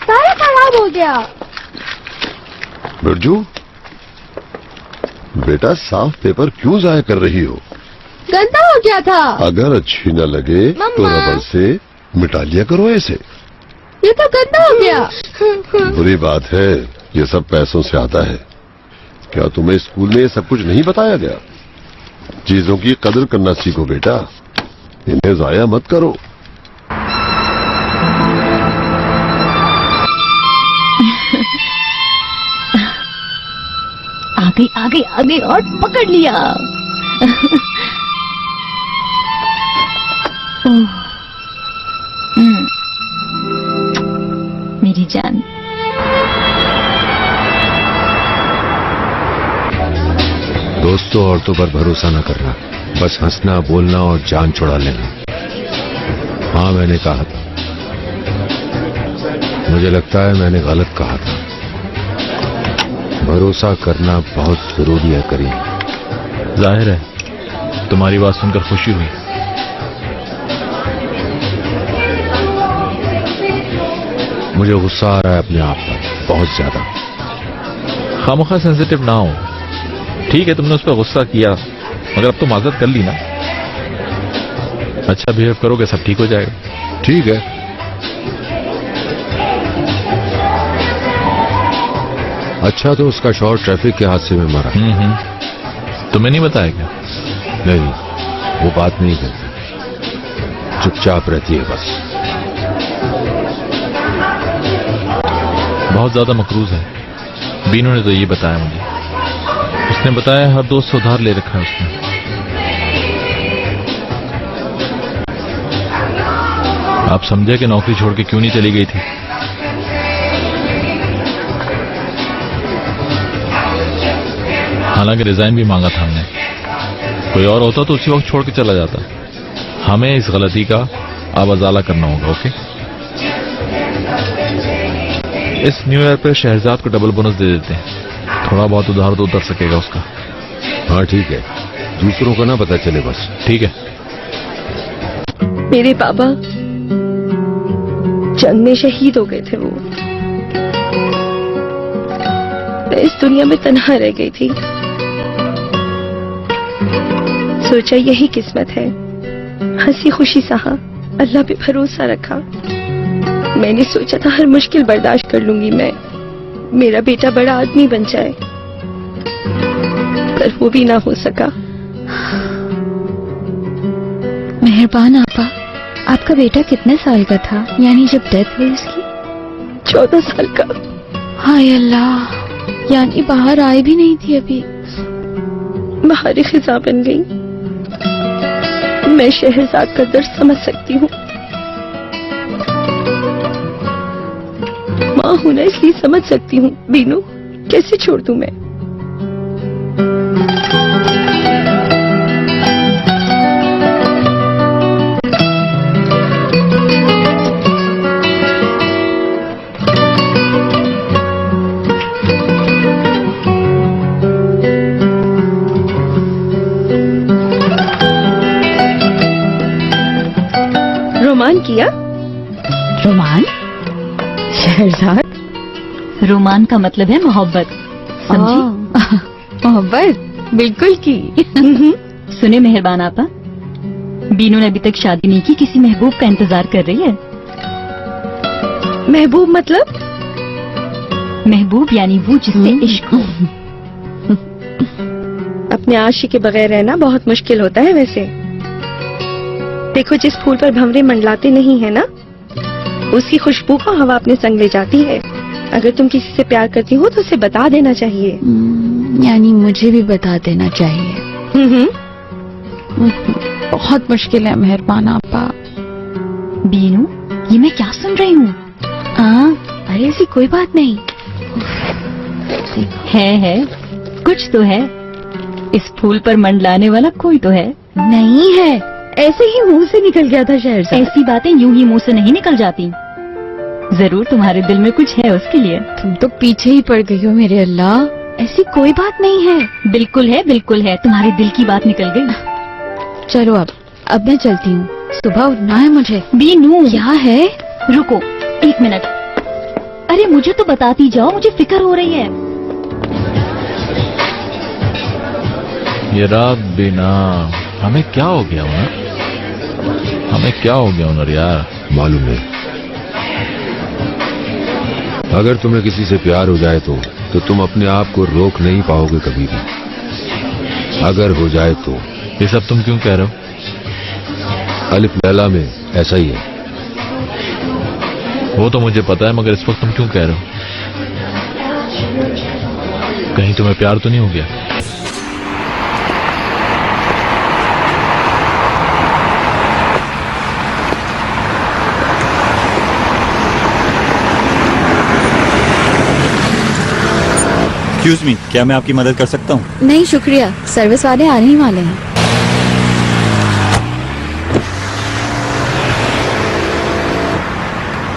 सारा खराब हो गया। बिरजू, बेटा साफ पेपर क्यों जाया कर रही हो? गंदा हो गया था। अगर अच्छी न लगे तो मम्मा। रबड़ से मिटा लिया करो ऐसे। ये तो गंदा हो गया। बुरी बात है, ये सब पैसों से आता है। क्या तुम्हें स्कूल में ये सब कुछ नहीं बताया गया? चीजों की कदर करना सीखो बेटा, इन्हें जाया मत करो। आ गई और पकड़ लिया। मेरी जान। दोस्तों औरतों पर भरोसा न करना, बस हंसना बोलना और जान छुड़ा लेना। हाँ, मैंने कहा था, मुझे लगता है मैंने गलत कहा था। भरोसा करना बहुत जरूरी है करीम। जाहिर है तुम्हारी बात सुनकर खुशी हुई। मुझे गुस्सा आ रहा है अपने आप पर, बहुत ज्यादा। खामोखा सेंसिटिव ना हो। ठीक है, तुमने उस पर गुस्सा किया, मगर अब तो माजरत कर ली ना। अच्छा बिहेव करोगे सब ठीक हो जाएगा। ठीक है। अच्छा, तो उसका शौहर ट्रैफिक के हादसे में मरा। तुम्हें नहीं बताया क्या? नहीं, वो बात नहीं करती, चुपचाप रहती है बस। बहुत ज्यादा मकरूज है। बीनू ने तो ये बताया मुझे। उसने बताया हर दोस्त से उधार ले रखा है उसने। आप समझे कि नौकरी छोड़ के क्यों नहीं चली गई थी? हालांकि रिजाइन भी मांगा था हमने। कोई और होता तो उसी वक्त छोड़ के चला जाता। हमें इस गलती का अब अजाला करना होगा। ओके, इस न्यू ईयर पे शहजाद को डबल बोनस दे देते हैं। थोड़ा बहुत उधार तो उतर सकेगा उसका। हाँ ठीक है, दूसरों को ना पता चले बस। ठीक है। मेरे बाबा जंग में शहीद हो गए थे। वो मैं इस दुनिया में तन्हा रह गई थी। सोचा यही किस्मत है। हंसी खुशी सहा, अल्लाह पे भरोसा रखा। मैंने सोचा था हर मुश्किल बर्दाश्त कर लूंगी मैं, मेरा बेटा बड़ा आदमी बन जाए, पर वो भी ना हो सका। मेहरबान आपा, आपका बेटा कितने साल का था, यानी जब डेथ हुई उसकी? 14 साल का। हाय अल्लाह, यानी बाहर आए भी नहीं थी अभी। बाहरी खिजा बन गई। मैं शहजाद का दर्द समझ सकती हूँ। माँ हूं ना, इसलिए समझ सकती हूँ। बीनू, कैसे छोड़ दूं मैं? रोमान किया? रोमान? शहरजाद? रोमान का मतलब है मोहब्बत, समझी? मोहब्बत बिल्कुल की। सुने मेहरबान आपा, बीनू ने अभी तक शादी नहीं की, किसी महबूब का इंतजार कर रही है। महबूब मतलब? महबूब यानी वो जिससे इश्क हो। अपने आशिक के बगैर रहना बहुत मुश्किल होता है वैसे। देखो, जिस फूल पर भंवरे मंडलाते नहीं है ना, उसकी खुशबू को हवा अपने संग ले जाती है। अगर तुम किसी से प्यार करती हो तो उसे बता देना चाहिए। यानी मुझे भी बता देना चाहिए। बहुत मुश्किल है मेहरबान आपा। बीनू, ये मैं क्या सुन रही हूँ? अरे ऐसी कोई बात नहीं है कुछ तो है। इस फूल पर मंडलाने वाला कोई तो है। नहीं है, ऐसे ही मुंह से निकल गया था शहरजाद। ऐसी बातें यूं ही मुंह से नहीं निकल जाती। जरूर तुम्हारे दिल में कुछ है उसके लिए। तुम तो पीछे ही पड़ गई हो मेरे अल्लाह। ऐसी कोई बात नहीं है। बिल्कुल है, बिल्कुल है। तुम्हारे दिल की बात निकल गई। चलो अब मैं चलती हूँ, सुबह उठना है मुझे। बीनू, क्या है? रुको 1 मिनट। अरे मुझे तो बताती जाओ, मुझे फिक्र हो रही है। ये रात बिना हमें क्या हो गया उनर? हमें क्या हो गया उनर यार? मालूम है, अगर तुम्हें किसी से प्यार हो जाए तो तुम अपने आप को रोक नहीं पाओगे कभी भी। अगर हो जाए तो। ये सब तुम क्यों कह रहे हो? अलिफ लैला में ऐसा ही है। वो तो मुझे पता है, मगर इस वक्त तुम क्यों कह रहे हो? कहीं तुम्हें प्यार तो नहीं हो गया? एक्सक्यूज मी, क्या मैं आपकी मदद कर सकता हूँ? नहीं शुक्रिया, सर्विस वाले आने ही वाले हैं।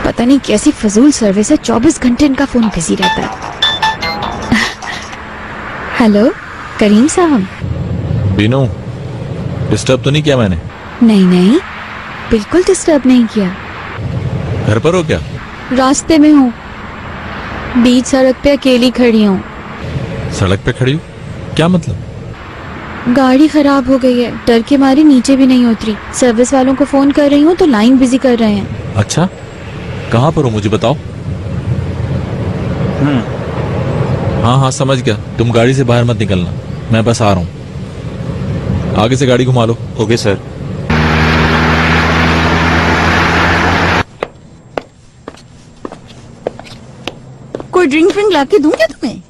पता नहीं कैसी फजूल सर्विस है, 24 घंटे इनका फोन बिजी रहता है। हेलो करीम साहब। बीनू, डिस्टर्ब तो नहीं किया मैंने? नहीं, बिल्कुल डिस्टर्ब नहीं किया। घर पर हो क्या? रास्ते में हूँ, बीच सड़क पे अकेली खड़ी हूँ। सड़क पे खड़ी हो? क्या मतलब? गाड़ी खराब हो गई है, डर के मारे नीचे भी नहीं उतरी। सर्विस वालों को फोन कर रही हूँ तो लाइन बिजी कर रहे हैं। अच्छा, कहाँ पर हो मुझे बताओ। हाँ समझ गया। तुम गाड़ी से बाहर मत निकलना, मैं बस आ रहा हूँ। आगे से गाड़ी घुमा लो। Okay sir. कोई ड्रिंक व्रिंक ला के दूं क्या तुम्हें?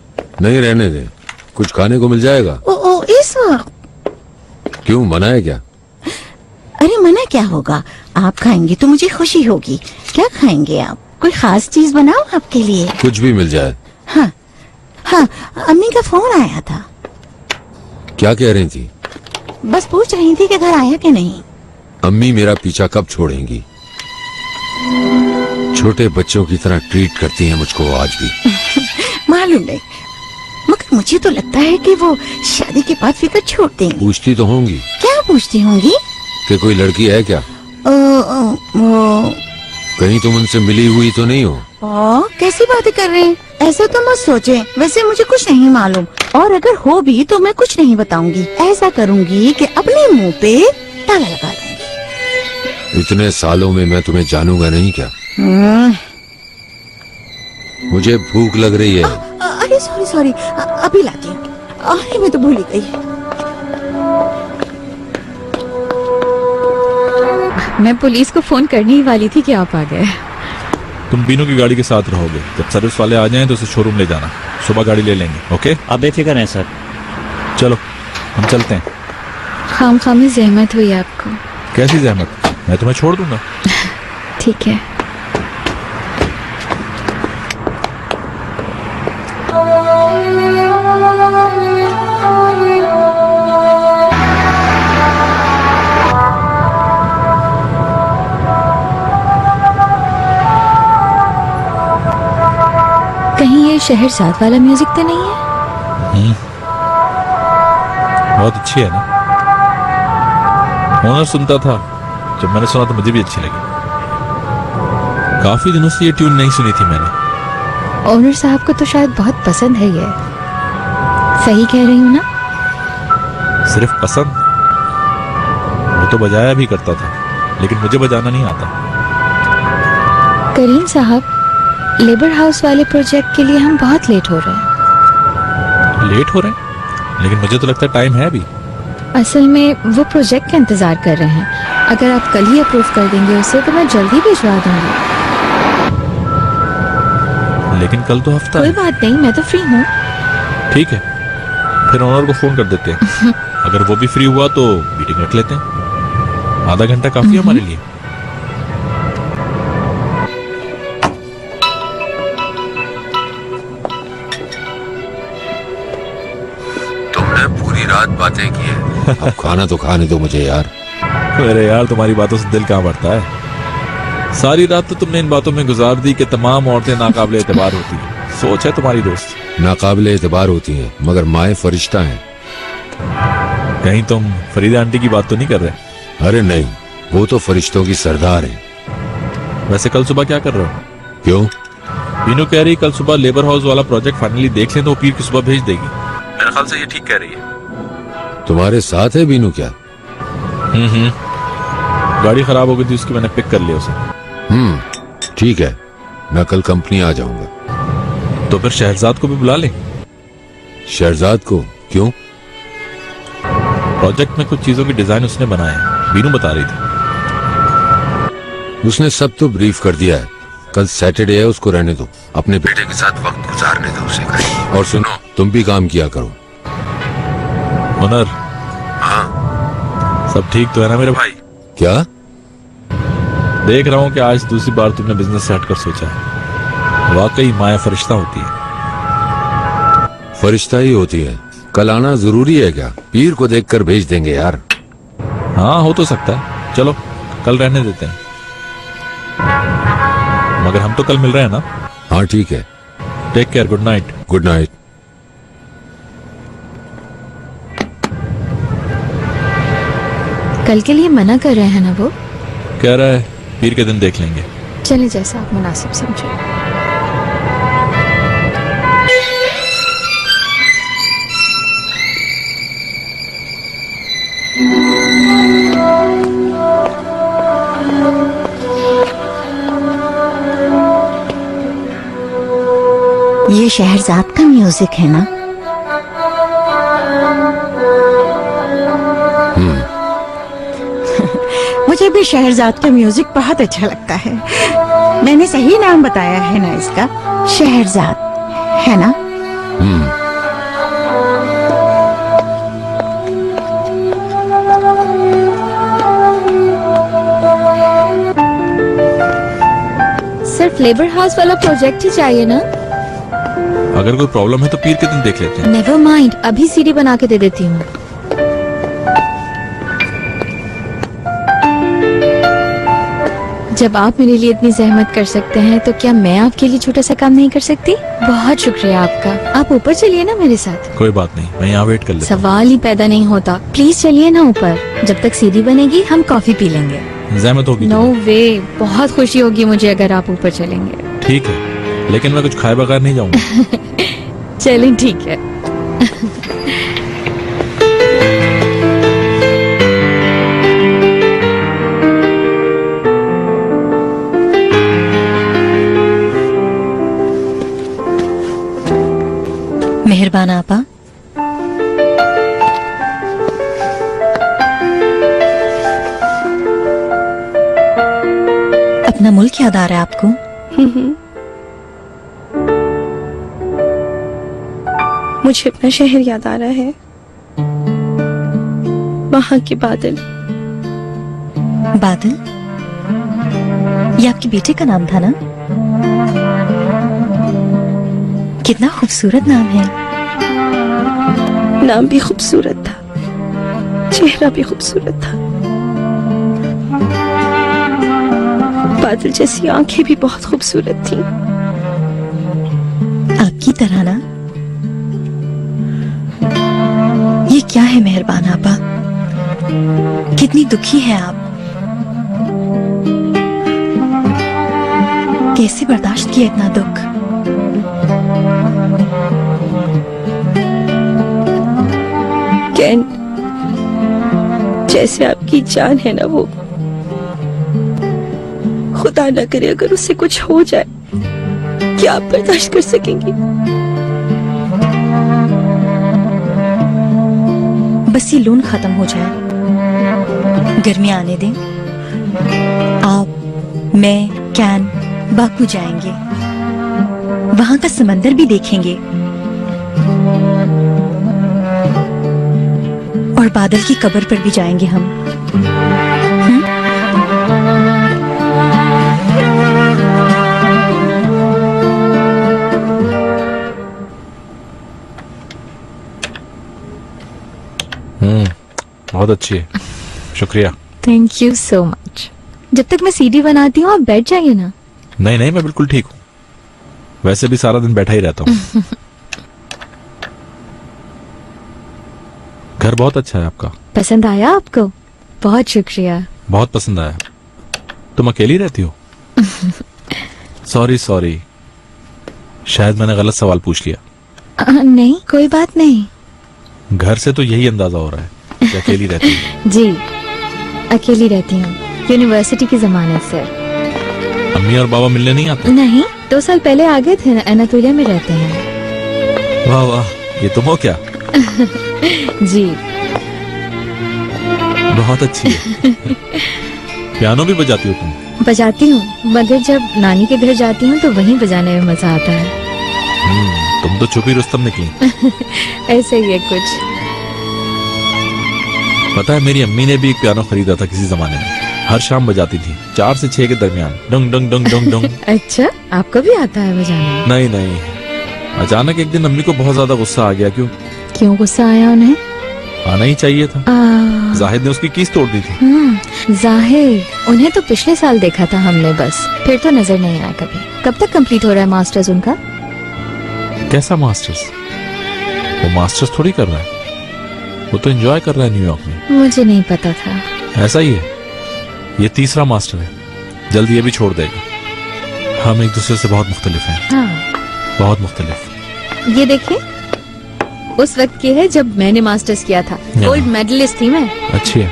नहीं, रहने दे, कुछ खाने को मिल जाएगा। ओ इस वक्त? क्यों, मना है क्या? अरे मना क्या होगा, आप खाएंगे तो मुझे खुशी होगी। क्या खाएंगे आप? कोई खास चीज बनाओ आपके लिए? कुछ भी मिल जाए। हाँ, अम्मी का फोन आया था। क्या कह रही थी? बस पूछ रही थी कि घर आया कि नहीं। अम्मी मेरा पीछा कब छोड़ेंगी? छोटे बच्चों की तरह ट्रीट करती हैं मुझको आज भी। मालूम नहीं, मगर मुझे तो लगता है कि वो शादी के बाद फिक्र छोड़ देंगी। पूछती तो होंगी। क्या पूछती होंगी? कि कोई लड़की है क्या? कहीं तुम उनसे मिली हुई तो नहीं हो? कैसी बातें कर रहे हैं? ऐसा तो मत सोचे। वैसे मुझे कुछ नहीं मालूम, और अगर हो भी तो मैं कुछ नहीं बताऊंगी। ऐसा करूंगी कि अपने मुंह पे ताला लगा दूंगी। इतने सालों में मैं तुम्हें जानूंगा नहीं क्या? मुझे भूख लग रही है। अरे सॉरी, अभी लाती हूँ। अरे मैं तो भूल ही गई। मैं पुलिस को फोन करने ही वाली थी कि आप आ गए। तुम बीनू की गाड़ी के साथ रहोगे। जब सर्विस वाले आ जाएं तो उसे शोरूम ले जाना। सुबह गाड़ी ले लेंगे। ओके? आप बेफिक्र हैं सर। चलो हम चलते हैं। खामखामी जहमत हुई आपको। कैसी जहमत? मैं तुम्हें छोड़ दूंगा। ठीक है। कहीं ये शहरजाद वाला म्यूजिक तो नहीं है? बहुत अच्छी है ना? ओनर सुनता था, जब मैंने सुना तो मुझे भी अच्छी लगी। काफी दिनों से ये ट्यून नहीं सुनी थी मैंने। ओनर साहब को तो शायद बहुत पसंद है ये। सही कह रही हूँ ना? सिर्फ पसंद? वो तो बजाया भी करता था, लेकिन मुझे बजाना नहीं आता। करीम साहब, लेबर हाउस वाले प्रोजेक्ट के लिए हम बहुत लेट हो रहे हैं। लेट हो रहे हैं? लेकिन मुझे तो लगता है टाइम है अभी। असल में वो प्रोजेक्ट का इंतजार कर रहे हैं। अगर आप कल ही अप्रूव कर देंगे उसे तो मैं जल्दी भिजवा दूंगी। लेकिन कल तो हफ्ता कोई है। बात नहीं, मैं तो फ्री हूँ। ठीक है, फिर ओनर को फोन कर देते हैं। अगर वो भी फ्री हुआ तो मीटिंग रख लेते हैं। आधा घंटा काफी है हमारे लिए। तुमने पूरी रात बातें की है। अब खाना तो खाने दो मुझे यार। अरे यार, तुम्हारी बातों से दिल कहाँ भरता है। सारी रात तो तुमने इन बातों में गुजार दी कि तमाम औरतें नाकाबिले एतबार होती हैं। सोच है तुम्हारी दोस्त। नाकाबिले एतबार होती हैं, मगर माए फरिश्ता हैं। कहीं तुम फरीदा आंटी की बात तो नहीं कर रहे? अरे नहीं, वो तो फरिश्तों की सरदार हैं। वैसे कल सुबह क्या कर रहे हो? क्यों? बीनू कह रही कल सुबह लेबर हाउस वाला प्रोजेक्ट फाइनली देख लें तो पीर की सुबह भेज देगी। मेरे ख्याल से ये ठीक कह रही है। तुम्हारे साथ है बीनू क्या? गाड़ी खराब हो गई थी उसकी, मैंने पिक कर लिया उसे। ठीक है, मैं कल कंपनी आ जाऊंगा। तो फिर शहरजाद को भी बुला लें। शहरजाद को? क्यों? प्रोजेक्ट में कुछ चीजों की डिजाइन उसने बनाए हैं, बीनू बता रही थी। उसने सब तो ब्रीफ कर दिया है। कल सैटरडे है, उसको रहने दो। अपने बेटे के साथ वक्त गुजारने दो उसे कहीं। और सुनो, तुम भी काम किया करो। ओनर। हाँ, सब ठीक तो है ना मेरे भाई? क्या? देख रहा हूँ कि आज दूसरी बार तुमने बिजनेस से हटकर सोचा है। वाकई माया फरिश्ता होती है। फरिश्ता ही होती है। कल आना जरूरी है क्या? पीर को देखकर भेज देंगे यार। हाँ, हो तो सकता है। चलो कल रहने देते हैं। मगर हम तो कल मिल रहे हैं ना? हाँ ठीक है। Take care. Good night. Good night. कल के लिए मना कर रहे हैं ना वो? कह रहा है पीर के दिन देख लेंगे। चलिए, जैसा आप मुनासिब समझे। ये शहरजाद का म्यूजिक है ना? मुझे भी शहरजाद का म्यूजिक बहुत अच्छा लगता है। मैंने सही नाम बताया है ना इसका? शहरजाद है ना? सिर्फ लेबर हाउस वाला प्रोजेक्ट ही चाहिए ना? अगर कोई प्रॉब्लम है तो पीर के दिन देख लेते हैं। नेवर माइंड, अभी सीडी बना के दे देती हूँ। जब आप मेरे लिए इतनी जहमत कर सकते हैं तो क्या मैं आपके लिए छोटा सा काम नहीं कर सकती? बहुत शुक्रिया आपका। आप ऊपर चलिए ना मेरे साथ। कोई बात नहीं, मैं यहाँ वेट कर लेता हूँ। सवाल ही पैदा नहीं होता। प्लीज चलिए ना ऊपर। जब तक सीडी बनेगी हम कॉफी पी लेंगे। जहमत होगी? नो वे, बहुत खुशी होगी मुझे अगर आप ऊपर चलेंगे। ठीक है, लेकिन मैं कुछ खाए बगैर नहीं जाऊंगा। चलें, ठीक है। मेहरबान आपा। अपना मुल्क याद आ रहा है आपको? मुझे अपना शहर याद आ रहा है। वहाँ के बादल। बादल? ये आपके बेटे का नाम था ना? कितना खूबसूरत नाम है। नाम भी खूबसूरत था, चेहरा भी खूबसूरत था, बादल जैसी आंखें भी बहुत खूबसूरत थीं। आपकी तरह ना। ये क्या है मेहरबान आपा? कितनी दुखी है आप। कैसे बर्दाश्त किया इतना दुख? कैन, जैसे आपकी जान है ना, वो खुदा ना करे अगर उससे कुछ हो जाए, क्या आप बर्दाश्त कर सकेंगी? बस ये लोन खत्म हो जाए, गर्मी आने दें। आप, मैं, कैन बाकू जाएंगे, वहां का समंदर भी देखेंगे और बादल की कब्र पर भी जाएंगे हम। बहुत अच्छी है, शुक्रिया। Thank you so much. जब तक मैं सीडी बनाती हूँ आप बैठ जाइए ना। नहीं नहीं, मैं बिल्कुल ठीक हूँ, वैसे भी सारा दिन बैठा ही रहता हूँ। घर बहुत अच्छा है आपका। पसंद आया आपको? बहुत शुक्रिया। बहुत पसंद आया। तुम अकेली रहती हो? सॉरी सॉरी, शायद मैंने गलत सवाल पूछ लिया। नहीं, कोई बात नहीं। घर से तो यही अंदाजा हो रहा है कि अकेली रहती हो। जी, अकेली रहती हूँ, यूनिवर्सिटी की जमानत से। अम्मी और बाबा मिलने नहीं आते? नहीं, 2 साल पहले आ गए थे, एनातोलिया में रहते हैं। वाह वाह, ये तुम हो क्या? जी, बहुत अच्छी है। पियानो भी बजाती हो तुम? बजाती हूँ, मगर जब नानी के घर जाती हूँ तो वहीं बजाने में मजा आता है। तुम तो छुपी रुस्तम निकली। ऐसे ही है कुछ। पता है, मेरी अम्मी ने भी एक पियानो खरीदा था किसी जमाने में, हर शाम बजाती थी 4 से 6 के दरमियान, डंग डंग डंग डंग डंग। अच्छा, आपको भी आता है बजाना? नहीं नहीं, अचानक एक दिन अम्मी को बहुत ज्यादा गुस्सा आ गया। क्यों गुस्सा आया उन्हें? आना ही चाहिए था। जाहिद ने उसकी कीस तोड़ दी थी। जाहिद, उन्हें तो पिछले साल देखा था हमने, बस फिर तो नजर नहीं आया कभी। कब तक कंप्लीट हो रहा है मास्टर्स उनका? कैसा मास्टर्स? वो मास्टर्स थोड़ी कर रहा है, वो तो एंजॉय कर रहा है न्यूयॉर्क में। मुझे नहीं पता था। ऐसा ही है, ये तीसरा मास्टर है, जल्द ये भी छोड़ देगा। हम एक दूसरे से बहुत मुख्तलिफ हैं। हाँ। बहुत मुख्तलिफ। ये देखिए, उस वक्त की है जब मैंने मास्टर्स किया था, गोल्ड मेडलिस्ट थी मैं। अच्छी है।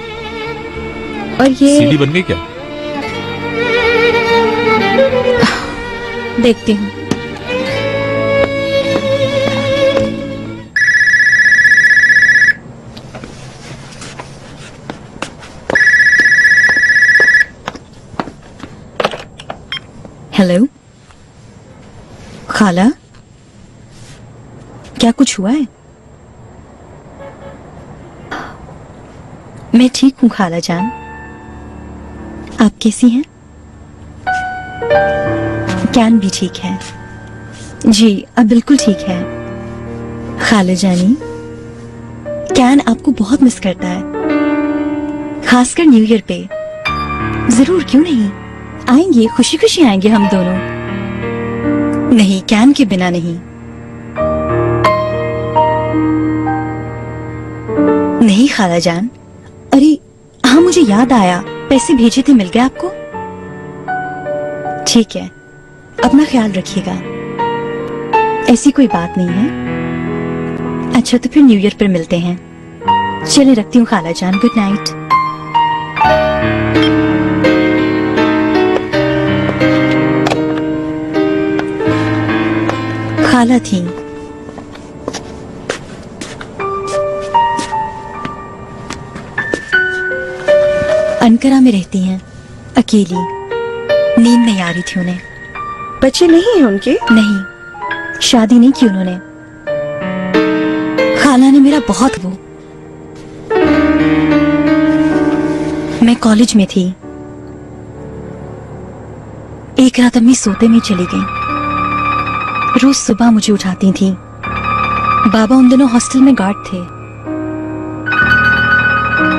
और ये सीडी बन गई क्या? देखती हूँ। हेलो खाला, क्या कुछ हुआ है? मैं ठीक हूँ खाला जान, आप कैसी हैं? कैन भी ठीक है जी, अब बिल्कुल ठीक है। खाला जानी, कैन आपको बहुत मिस करता है, खासकर न्यू ईयर पे। जरूर, क्यों नहीं, आएंगे, खुशी खुशी आएंगे हम दोनों। नहीं, कैन के बिना नहीं। नहीं खाला जान, अरे हाँ, मुझे याद आया, पैसे भेजे थे, मिल गए आपको? ठीक है, अपना ख्याल रखिएगा। ऐसी कोई बात नहीं है। अच्छा, तो फिर न्यू ईयर पर मिलते हैं। चले, रखती हूँ खाला जान, गुड नाइट। खाला थी। अनकरा में रहती हैं, अकेली। नींद नहीं आ रही थी उन्हें। बच्चे नहीं हैं उनके? नहीं, शादी नहीं की उन्होंने। खाला ने मेरा बहुत वो। मैं कॉलेज में थी, एक रात अम्मी सोते में चली गई। रोज सुबह मुझे उठाती थी। बाबा उन दिनों हॉस्टल में गार्ड थे।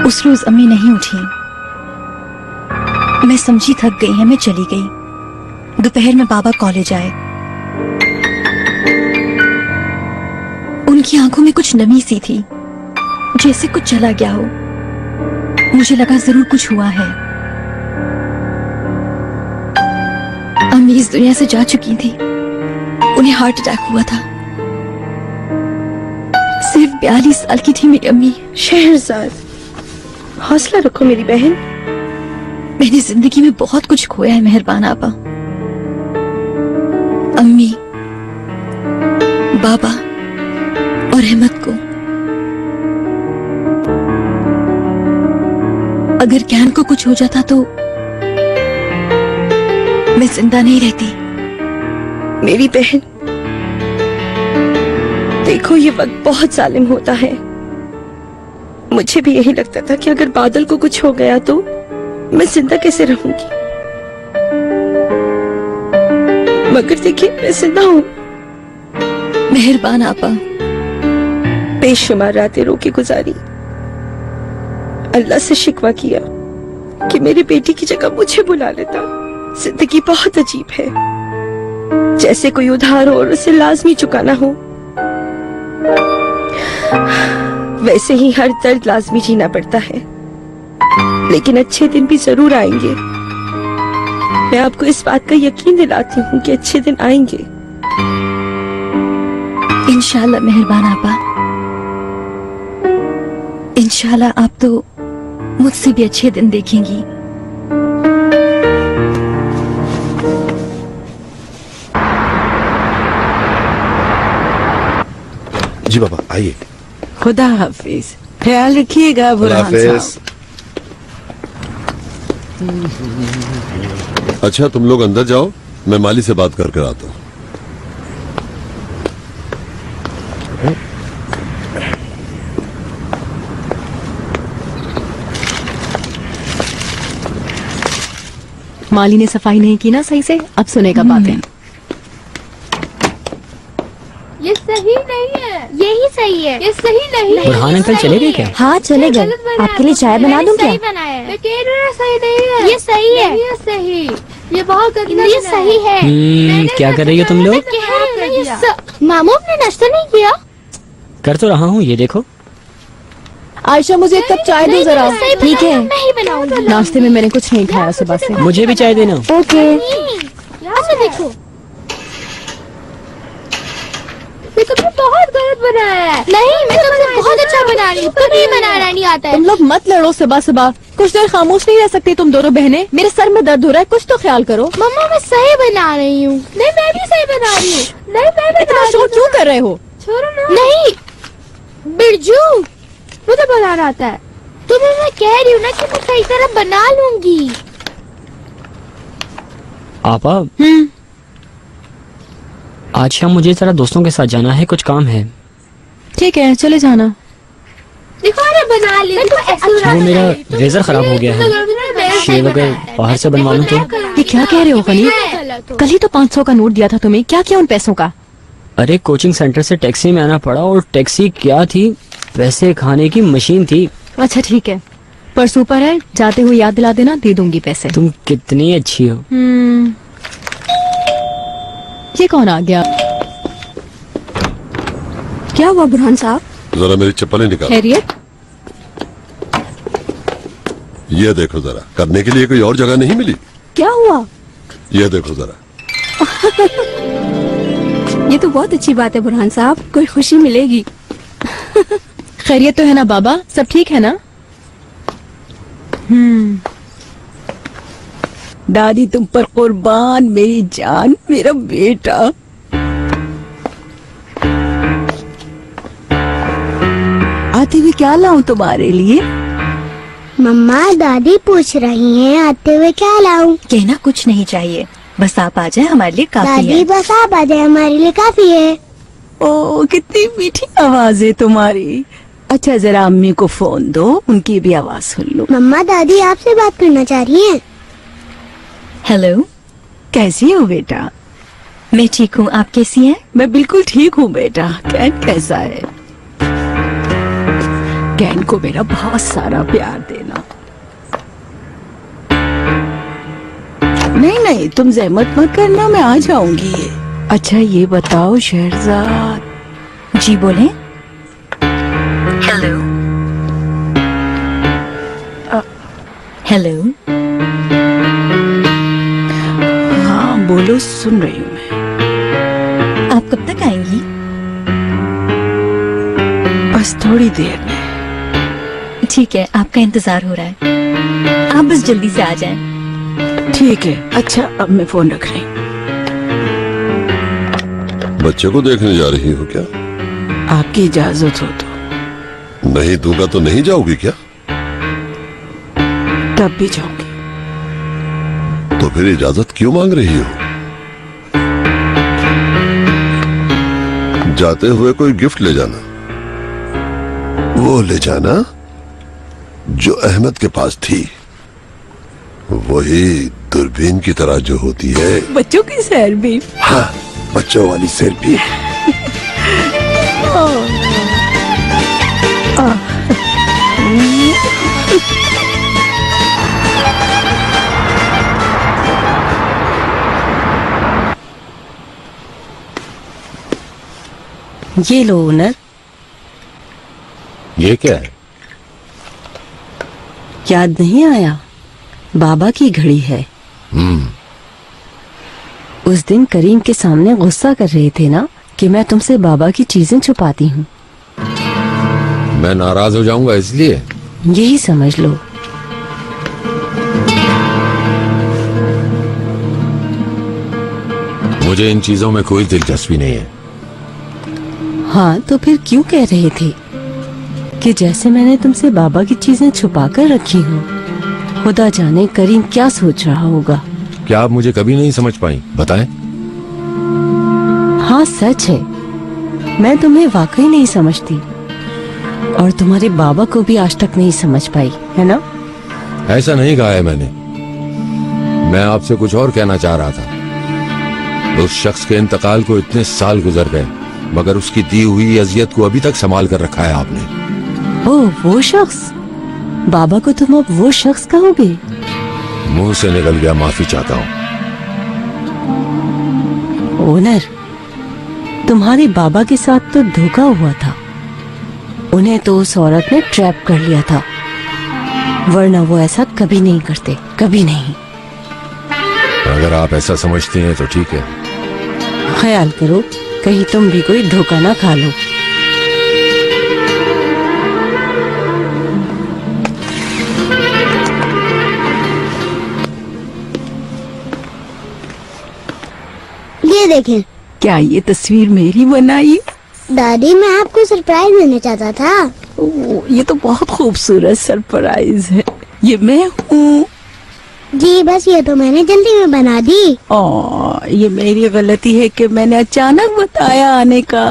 उस रोज अम्मी नहीं उठी। मैं समझी थक गई है, मैं चली गई। दोपहर में बाबा कॉलेज आए। उनकी आंखों में कुछ नमी सी थी, जैसे कुछ चला गया हो। मुझे लगा जरूर कुछ हुआ है। अम्मी इस दुनिया से जा चुकी थी। उन्हें हार्ट अटैक हुआ था। सिर्फ 42 साल की थी मेरी अम्मी। शहरजाद, हौसला रखो मेरी बहन। मैंने जिंदगी में बहुत कुछ खोया है मेहरबान आपा। अम्मी, बाबा और अहमद को। अगर कैन को कुछ हो जाता तो मैं जिंदा नहीं रहती। मेरी बहन, देखो ये वक्त बहुत जालिम होता है। मुझे भी यही लगता था कि अगर बादल को कुछ हो गया तो मैं जिंदा कैसे रहूंगी, मगर देखिए मैं जिंदा हूँ। मेहरबान आपा। बेशुमार रातें रो के गुजारी, अल्लाह से शिकवा किया कि मेरी बेटी की जगह मुझे बुला लेता। जिंदगी बहुत अजीब है, जैसे कोई उधार हो और उसे लाजमी चुकाना हो, वैसे ही हर दर्द लाजमी जीना पड़ता है। लेकिन अच्छे दिन भी जरूर आएंगे। मैं आपको इस बात का यकीन दिलाती हूँ कि अच्छे दिन आएंगे। इंशाल्लाह मेहरबान आपा, इंशाल्लाह आप तो मुझसे भी अच्छे दिन देखेंगी। जी बाबा आइए। खुदा हाफिज, ख्याल रखिएगा बुरहान साहब। अच्छा तुम लोग अंदर जाओ, मैं माली से बात करके आता हूँ। माली ने सफाई नहीं की ना सही से, अब सुनेगा बातें। ये सही नहीं है। यही सही है। ये सही नहीं है। बुरहान अंकल चले गए क्या? हाँ चले गए। आपके लिए चाय बना दूं क्या? सही बनाया है। सही नहीं है। ये सही है। ये सही, ये बहुत गंदा। ये सही है। क्या कर रही हो तुम लोग? मामू आपने नाश्ता नहीं किया? कर तो रहा हूँ, ये देखो। आयशा मुझे एक कप चाय दो जरा। ठीक है, मैं ही बनाऊंगी। नाश्ते में मैंने कुछ नहीं खाया सुबह से। मुझे भी चाय देना। ओके। यहाँ से देखो, ये तुमने बहुत गलत बनाया है। नहीं, मैं तुमसे बहुत अच्छा बना रही हूँ। तुम्हें बनाना नहीं आता है। तुम लोग मत लड़ो सुबह सुबह। कुछ देर खामोश नहीं रह सकती तुम दोनों बहनें? मेरे सर में दर्द हो रहा है, कुछ तो ख्याल करो। मम्मा मैं सही बना रही हूँ। नहीं मैं भी सही बना रही हूँ। नहीं मैं भी इतना शोर क्यों कर रहे हो? छोड़ो ना। नहीं बिरजू, मुझे बनाना आता है। तुम्हें मैं कह रही हूँ ना कि मैं सही तरह बना लूंगी। आपा, आज शाम मुझे जरा दोस्तों के साथ जाना है, कुछ काम है। ठीक है चले जाना। देखो अरे बना ले। वो मेरा रेजर खराब हो गया है, शेव अगर बाहर से बनवा लूं तो। ये क्या कह रहे हो गनी? कल ही तो 500 का नोट दिया था तुम्हें, क्या किया उन पैसों का? अरे कोचिंग सेंटर से टैक्सी में आना पड़ा, और टैक्सी क्या थी, पैसे खाने की मशीन थी। अच्छा ठीक है, परसों पर है, जाते हुए याद दिला देना, दे दूंगी पैसे। तुम कितनी अच्छी हो। ये कौन आ गया? क्या हुआ बुरहान साहब? जरा मेरी चप्पलें निकाल। खैरियत? ये देखो जरा, करने के लिए कोई और जगह नहीं मिली? क्या हुआ? ये देखो जरा। ये तो बहुत अच्छी बात है बुरहान साहब, कोई खुशी मिलेगी। खैरियत तो है ना बाबा, सब ठीक है ना? दादी तुम पर कुर्बान, मेरी जान, मेरा बेटा। आते हुए क्या लाऊं तुम्हारे लिए? मम्मा दादी पूछ रही हैं आते हुए क्या लाऊं? कहना कुछ नहीं चाहिए, बस आप आ जाए हमारे लिए काफी दादी है। बस आप आ जाए हमारे लिए काफी है। ओ कितनी मीठी आवाज है तुम्हारी। अच्छा जरा अम्मी को फोन दो, उनकी भी आवाज सुन लो। मम्मा दादी आपसे बात करना चाह रही हैं। हेलो, कैसी हो बेटा? मैं ठीक हूँ, आप कैसी हैं? मैं बिल्कुल ठीक हूँ बेटा। कैन कैसा है? कैन को मेरा बहुत सारा प्यार देना। नहीं नहीं तुम जहमत मत करना, मैं आ जाऊंगी। अच्छा ये बताओ शहरजाद। जी बोले। Hello hello. हाँ बोलो, सुन रही हूँ मैं। आप कब तक आएंगी? बस थोड़ी देर में। ठीक है, आपका इंतजार हो रहा है, आप बस जल्दी से आ जाएं। ठीक है, अच्छा अब मैं फोन रख रही हूँ। बच्चे को देखने जा रही हो क्या? आपकी इजाजत हो तो। नहीं दूंगा तो नहीं जाओगी क्या? तब भी जाऊंगी। तो फिर इजाजत क्यों मांग रही हो? जाते हुए कोई गिफ्ट ले जाना, वो ले जाना जो अहमद के पास थी, वही दूरबीन की तरह जो होती है। बच्चों की सैर भी? हाँ, बच्चों वाली सैर भी। ये लो ओनर। ये क्या है? याद नहीं आया? बाबा की घड़ी है। उस दिन करीम के सामने गुस्सा कर रहे थे ना कि मैं तुमसे बाबा की चीजें छुपाती हूँ। मैं नाराज हो जाऊंगा इसलिए? यही समझ लो। मुझे इन चीजों में कोई दिलचस्पी नहीं है। हाँ तो फिर क्यों कह रहे थे कि जैसे मैंने तुमसे बाबा की चीजें छुपा कर रखी हूँ? खुदा जाने करीम क्या सोच रहा होगा। क्या आप मुझे कभी नहीं समझ पाई? बताएं। हाँ सच है, मैं तुम्हें वाकई नहीं समझती और तुम्हारे बाबा को भी आज तक नहीं समझ पाई, है ना? ऐसा नहीं कहा है मैंने। मैं आपसे कुछ और कहना चाह रहा था। उस शख्स के इंतकाल को इतने साल गुजर गए, मगर उसकी दी हुई अजियत को अभी तक संभाल कर रखा है आपने। ओह, वो शख्स? बाबा को तुम अब वो शख्स कहोगे? मुंह से निकल गया, माफी चाहता हूँ। ओनर, तुम्हारे बाबा के साथ तो धोखा हुआ था। उन्हें तो उस औरत ने ट्रैप कर लिया था, वरना वो ऐसा कभी नहीं करते, कभी नहीं। अगर आप ऐसा समझती हैं तो ठीक है। ख्याल करो कहीं तुम भी कोई धोखा ना खा लो। ये देखें। क्या ये तस्वीर मेरी बनाई? दादी, मैं आपको सरप्राइज देना चाहता था। ये तो बहुत खूबसूरत सरप्राइज है। ये मैं हूँ। जी बस ये तो मैंने जल्दी में बना दी। ये मेरी गलती है कि मैंने अचानक बताया आने का।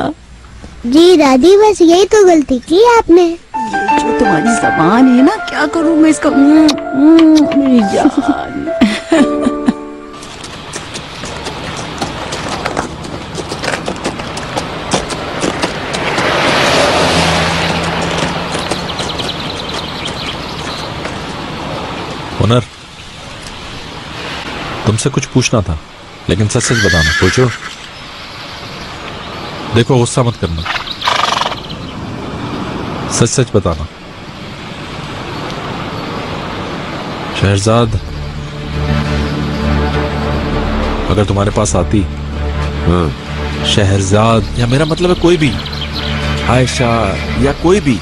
जी दादी, बस यही तो गलती की आपने। जो तुम्हारी ज़बान है ना, क्या करूँ मैं इसका। मेरी जान। ओनर, तुमसे कुछ पूछना था, लेकिन सच सच बताना। पूछो। देखो, गुस्सा मत करना, सच सच बताना। शहरजाद अगर तुम्हारे पास आती, शहरजाद या मेरा मतलब है कोई भी, आयशा या कोई भी,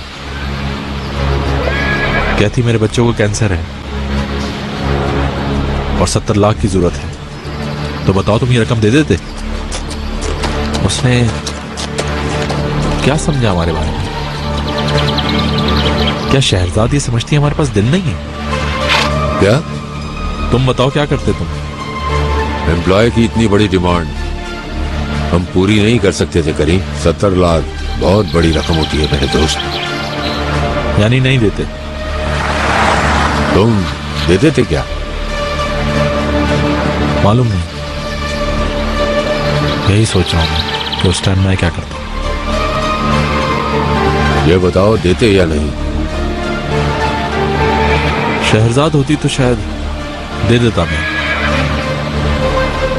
कहती मेरे बच्चों को कैंसर है और 70 लाख की जरूरत है, तो बताओ तुम ये रकम दे देते? उसने क्या समझा हमारे बारे में? क्या शहरजाद ये समझती है हमारे पास दिल नहीं है? क्या? तुम बताओ क्या करते तुम? एम्प्लॉय की इतनी बड़ी डिमांड हम पूरी नहीं कर सकते थे करीम। 70 लाख बहुत बड़ी रकम होती है मेरे दोस्त। यानी नहीं देते? तुम दे देते क्या? मालूम नहीं, यही सोच रहा हूं कि उस टाइम मैं क्या करता। ये बताओ, देते या नहीं? शहरजाद होती तो शायद दे देता मैं,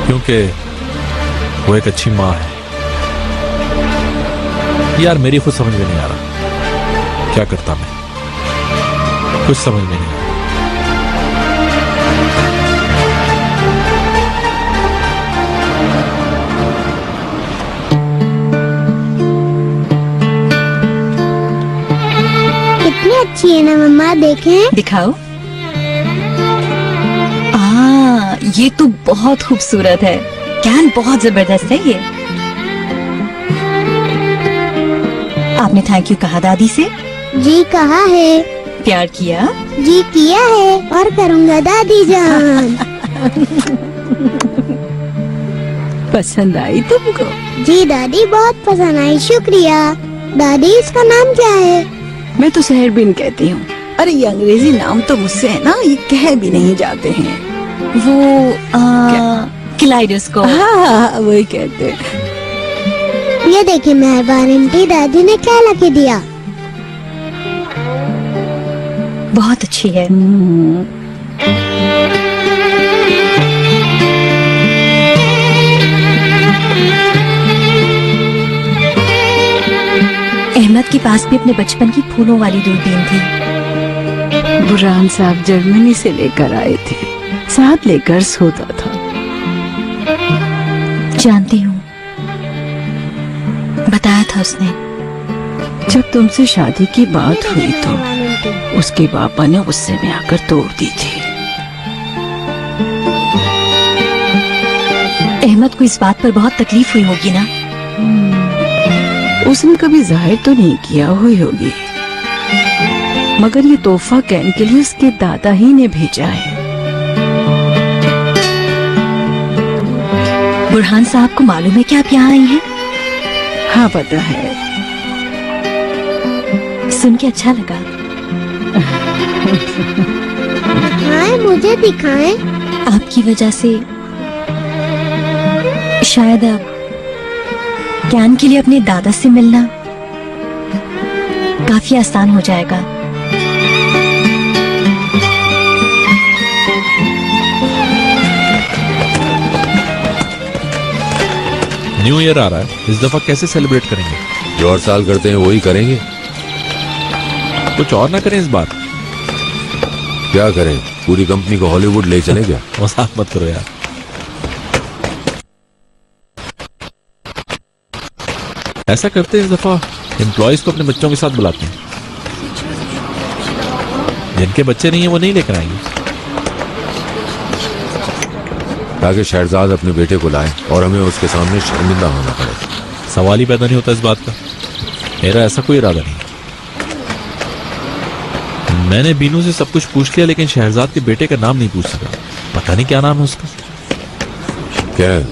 क्योंकि वो एक अच्छी माँ है। यार मेरी खुद समझ में नहीं आ रहा क्या करता मैं, कुछ समझ में नहीं आ रहा। अच्छी है ना मम्मा, देखें? दिखाओ। ये तो बहुत खूबसूरत है। कैन बहुत जबरदस्त है ये। आपने थैंक यू कहा दादी से? जी कहा है। प्यार किया? जी किया है और करूँगा दादी जान। पसंद आई तुमको? जी दादी बहुत पसंद आई, शुक्रिया। दादी इसका नाम क्या है? मैं तो सहर बिन कहती हूँ। अरे ये अंग्रेजी नाम तो मुझसे है ना, ये कह भी नहीं जाते हैं। वो किलाइडोस्कोप। हाँ वही कहते। ये देखिए मेहरबान आंटी, दादी ने क्या लगे दिया। बहुत अच्छी है। अहमद के पास भी अपने बचपन की फूलों वाली दूरबीन थी। बुरहान साहब जर्मनी से लेकर आए थे, साथ लेकर सोता था। जानती हूँ, बताया था उसने। जब तुमसे शादी की बात हुई तो उसके पापा ने गुस्से में आकर तोड़ दी थी। अहमद को इस बात पर बहुत तकलीफ हुई होगी ना? उसने कभी जाहिर तो नहीं किया हुई होगी, मगर ये तोहफा कैन के लिए उसके दादा ही ने भेजा है। बुरहान साहब को मालूम है कि आप यहाँ आई हैं? हाँ पता है। सुन के अच्छा लगा। दिखाएं, मुझे दिखाएं। आपकी वजह से शायद अब कैन के लिए अपने दादा से मिलना काफी आसान हो जाएगा। न्यू ईयर आ रहा है, इस दफा कैसे सेलिब्रेट करेंगे? जो हर साल करते हैं वही करेंगे। कुछ और ना करें इस बार? क्या करें, पूरी कंपनी को हॉलीवुड ले चले क्या? मजाक मत करो यार। ऐसा करते हैं इस दफा एम्प्लॉयज को अपने बच्चों के साथ बुलाते हैं। जिनके बच्चे नहीं है वो नहीं लेकर आएंगे, ताकि शहजाद अपने बेटे को लाए और हमें उसके सामने शर्मिंदा होना पड़े। सवाल ही पैदा नहीं होता इस बात का। मेरा ऐसा कोई इरादा नहीं। मैंने बीनू से सब कुछ पूछ लिया, लेकिन शहजाद के बेटे का नाम नहीं पूछ सका। पता नहीं क्या नाम है उसका। कैन।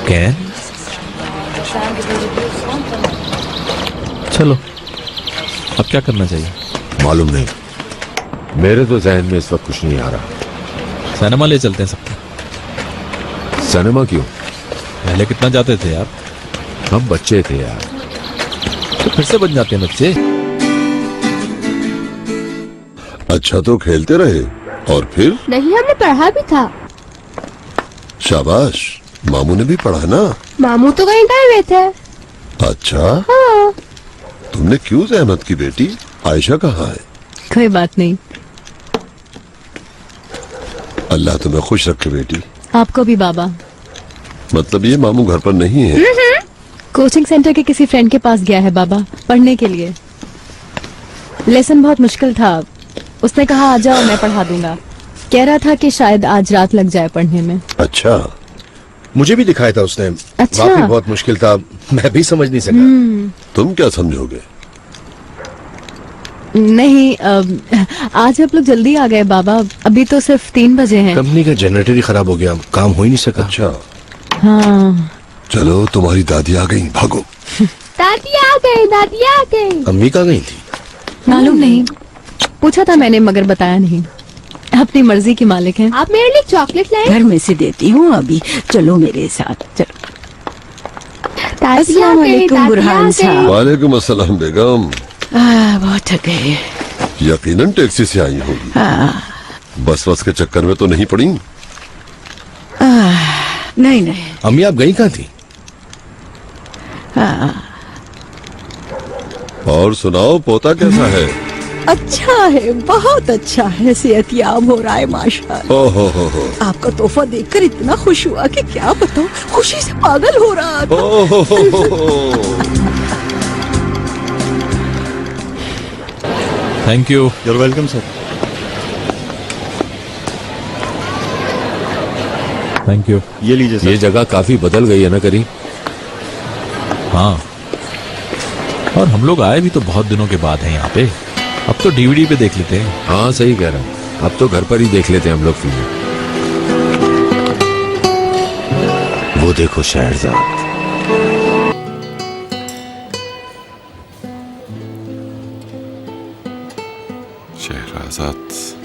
कैन? चलो, अब क्या करना चाहिए? मालूम नहीं, मेरे तो जहन में इस वक्त कुछ नहीं आ रहा। सिनेमा ले चलते हैं सबको। सिनेमा क्यों? पहले कितना जाते थे यार। हम बच्चे थे यार। तो फिर से बन जाते हैं बच्चे। अच्छा तो खेलते रहे और फिर? नहीं, हमने पढ़ा भी था। शाबाश, मामू ने भी पढ़ा ना? मामू तो कहीं गए हुए थे। अच्छा। हाँ। तुमने क्यों अहमद की बेटी आयशा कहाँ है? कोई बात नहीं। अल्लाह तुम्हें खुश रखे बेटी। आपको भी बाबा। मतलब ये मामू घर पर नहीं है? कोचिंग सेंटर के किसी फ्रेंड के पास गया है बाबा, पढ़ने के लिए। लेसन बहुत मुश्किल था, उसने कहा आ जाओ मैं पढ़ा दूंगा। कह रहा था कि शायद आज रात लग जाए पढ़ने में। अच्छा। मुझे भी दिखाया था उसने। अच्छा। वाकई बहुत मुश्किल था, मैं भी समझ नहीं सका। तुम क्या समझोगे? नहीं, आज आप लोग जल्दी आ गए बाबा, अभी तो सिर्फ 3 बजे हैं। कंपनी का जनरेटर ही खराब हो गया, काम हो ही नहीं सका। अच्छा। हाँ। चलो तुम्हारी दादी आ गई, भागो। दादी आ गई, दादी आ गई। अम्मी कहाँ गई थी? मालूम नहीं, पूछा था मैंने मगर बताया नहीं। अपनी मर्जी की मालिक हैं। आप मेरे लिए चॉकलेट लाए? घर में से देती हूँ अभी, चलो मेरे साथ चलो। अस्सलाम वालेकुम बुरहान साहब। वालेकुम अस्सलाम बेगम। बहुत थक गए। यकीनन टैक्सी से आई होगी। बस के चक्कर में तो नहीं पड़ी? नहीं नहीं। अम्मी आप गई कहाँ थी? और सुनाओ, पोता कैसा है? अच्छा है, बहुत अच्छा है, सेहतयाब हो रहा है माशाअल्लाह। ओहो। आपका तोहफा देखकर इतना खुश हुआ कि क्या बताऊं, खुशी से पागल हो रहा था। Thank you. You're welcome sir. Thank you. ये लीजिए सर। ये जगह काफी बदल गई है ना करीम? हाँ, और हम लोग आए भी तो बहुत दिनों के बाद हैं यहाँ पे। अब तो डीवीडी पे देख लेते हैं। हाँ सही कह रहा हूँ, अब तो घर पर ही देख लेते हैं हम लोग फिल्म। वो देखो शहरजाद। शहरजाद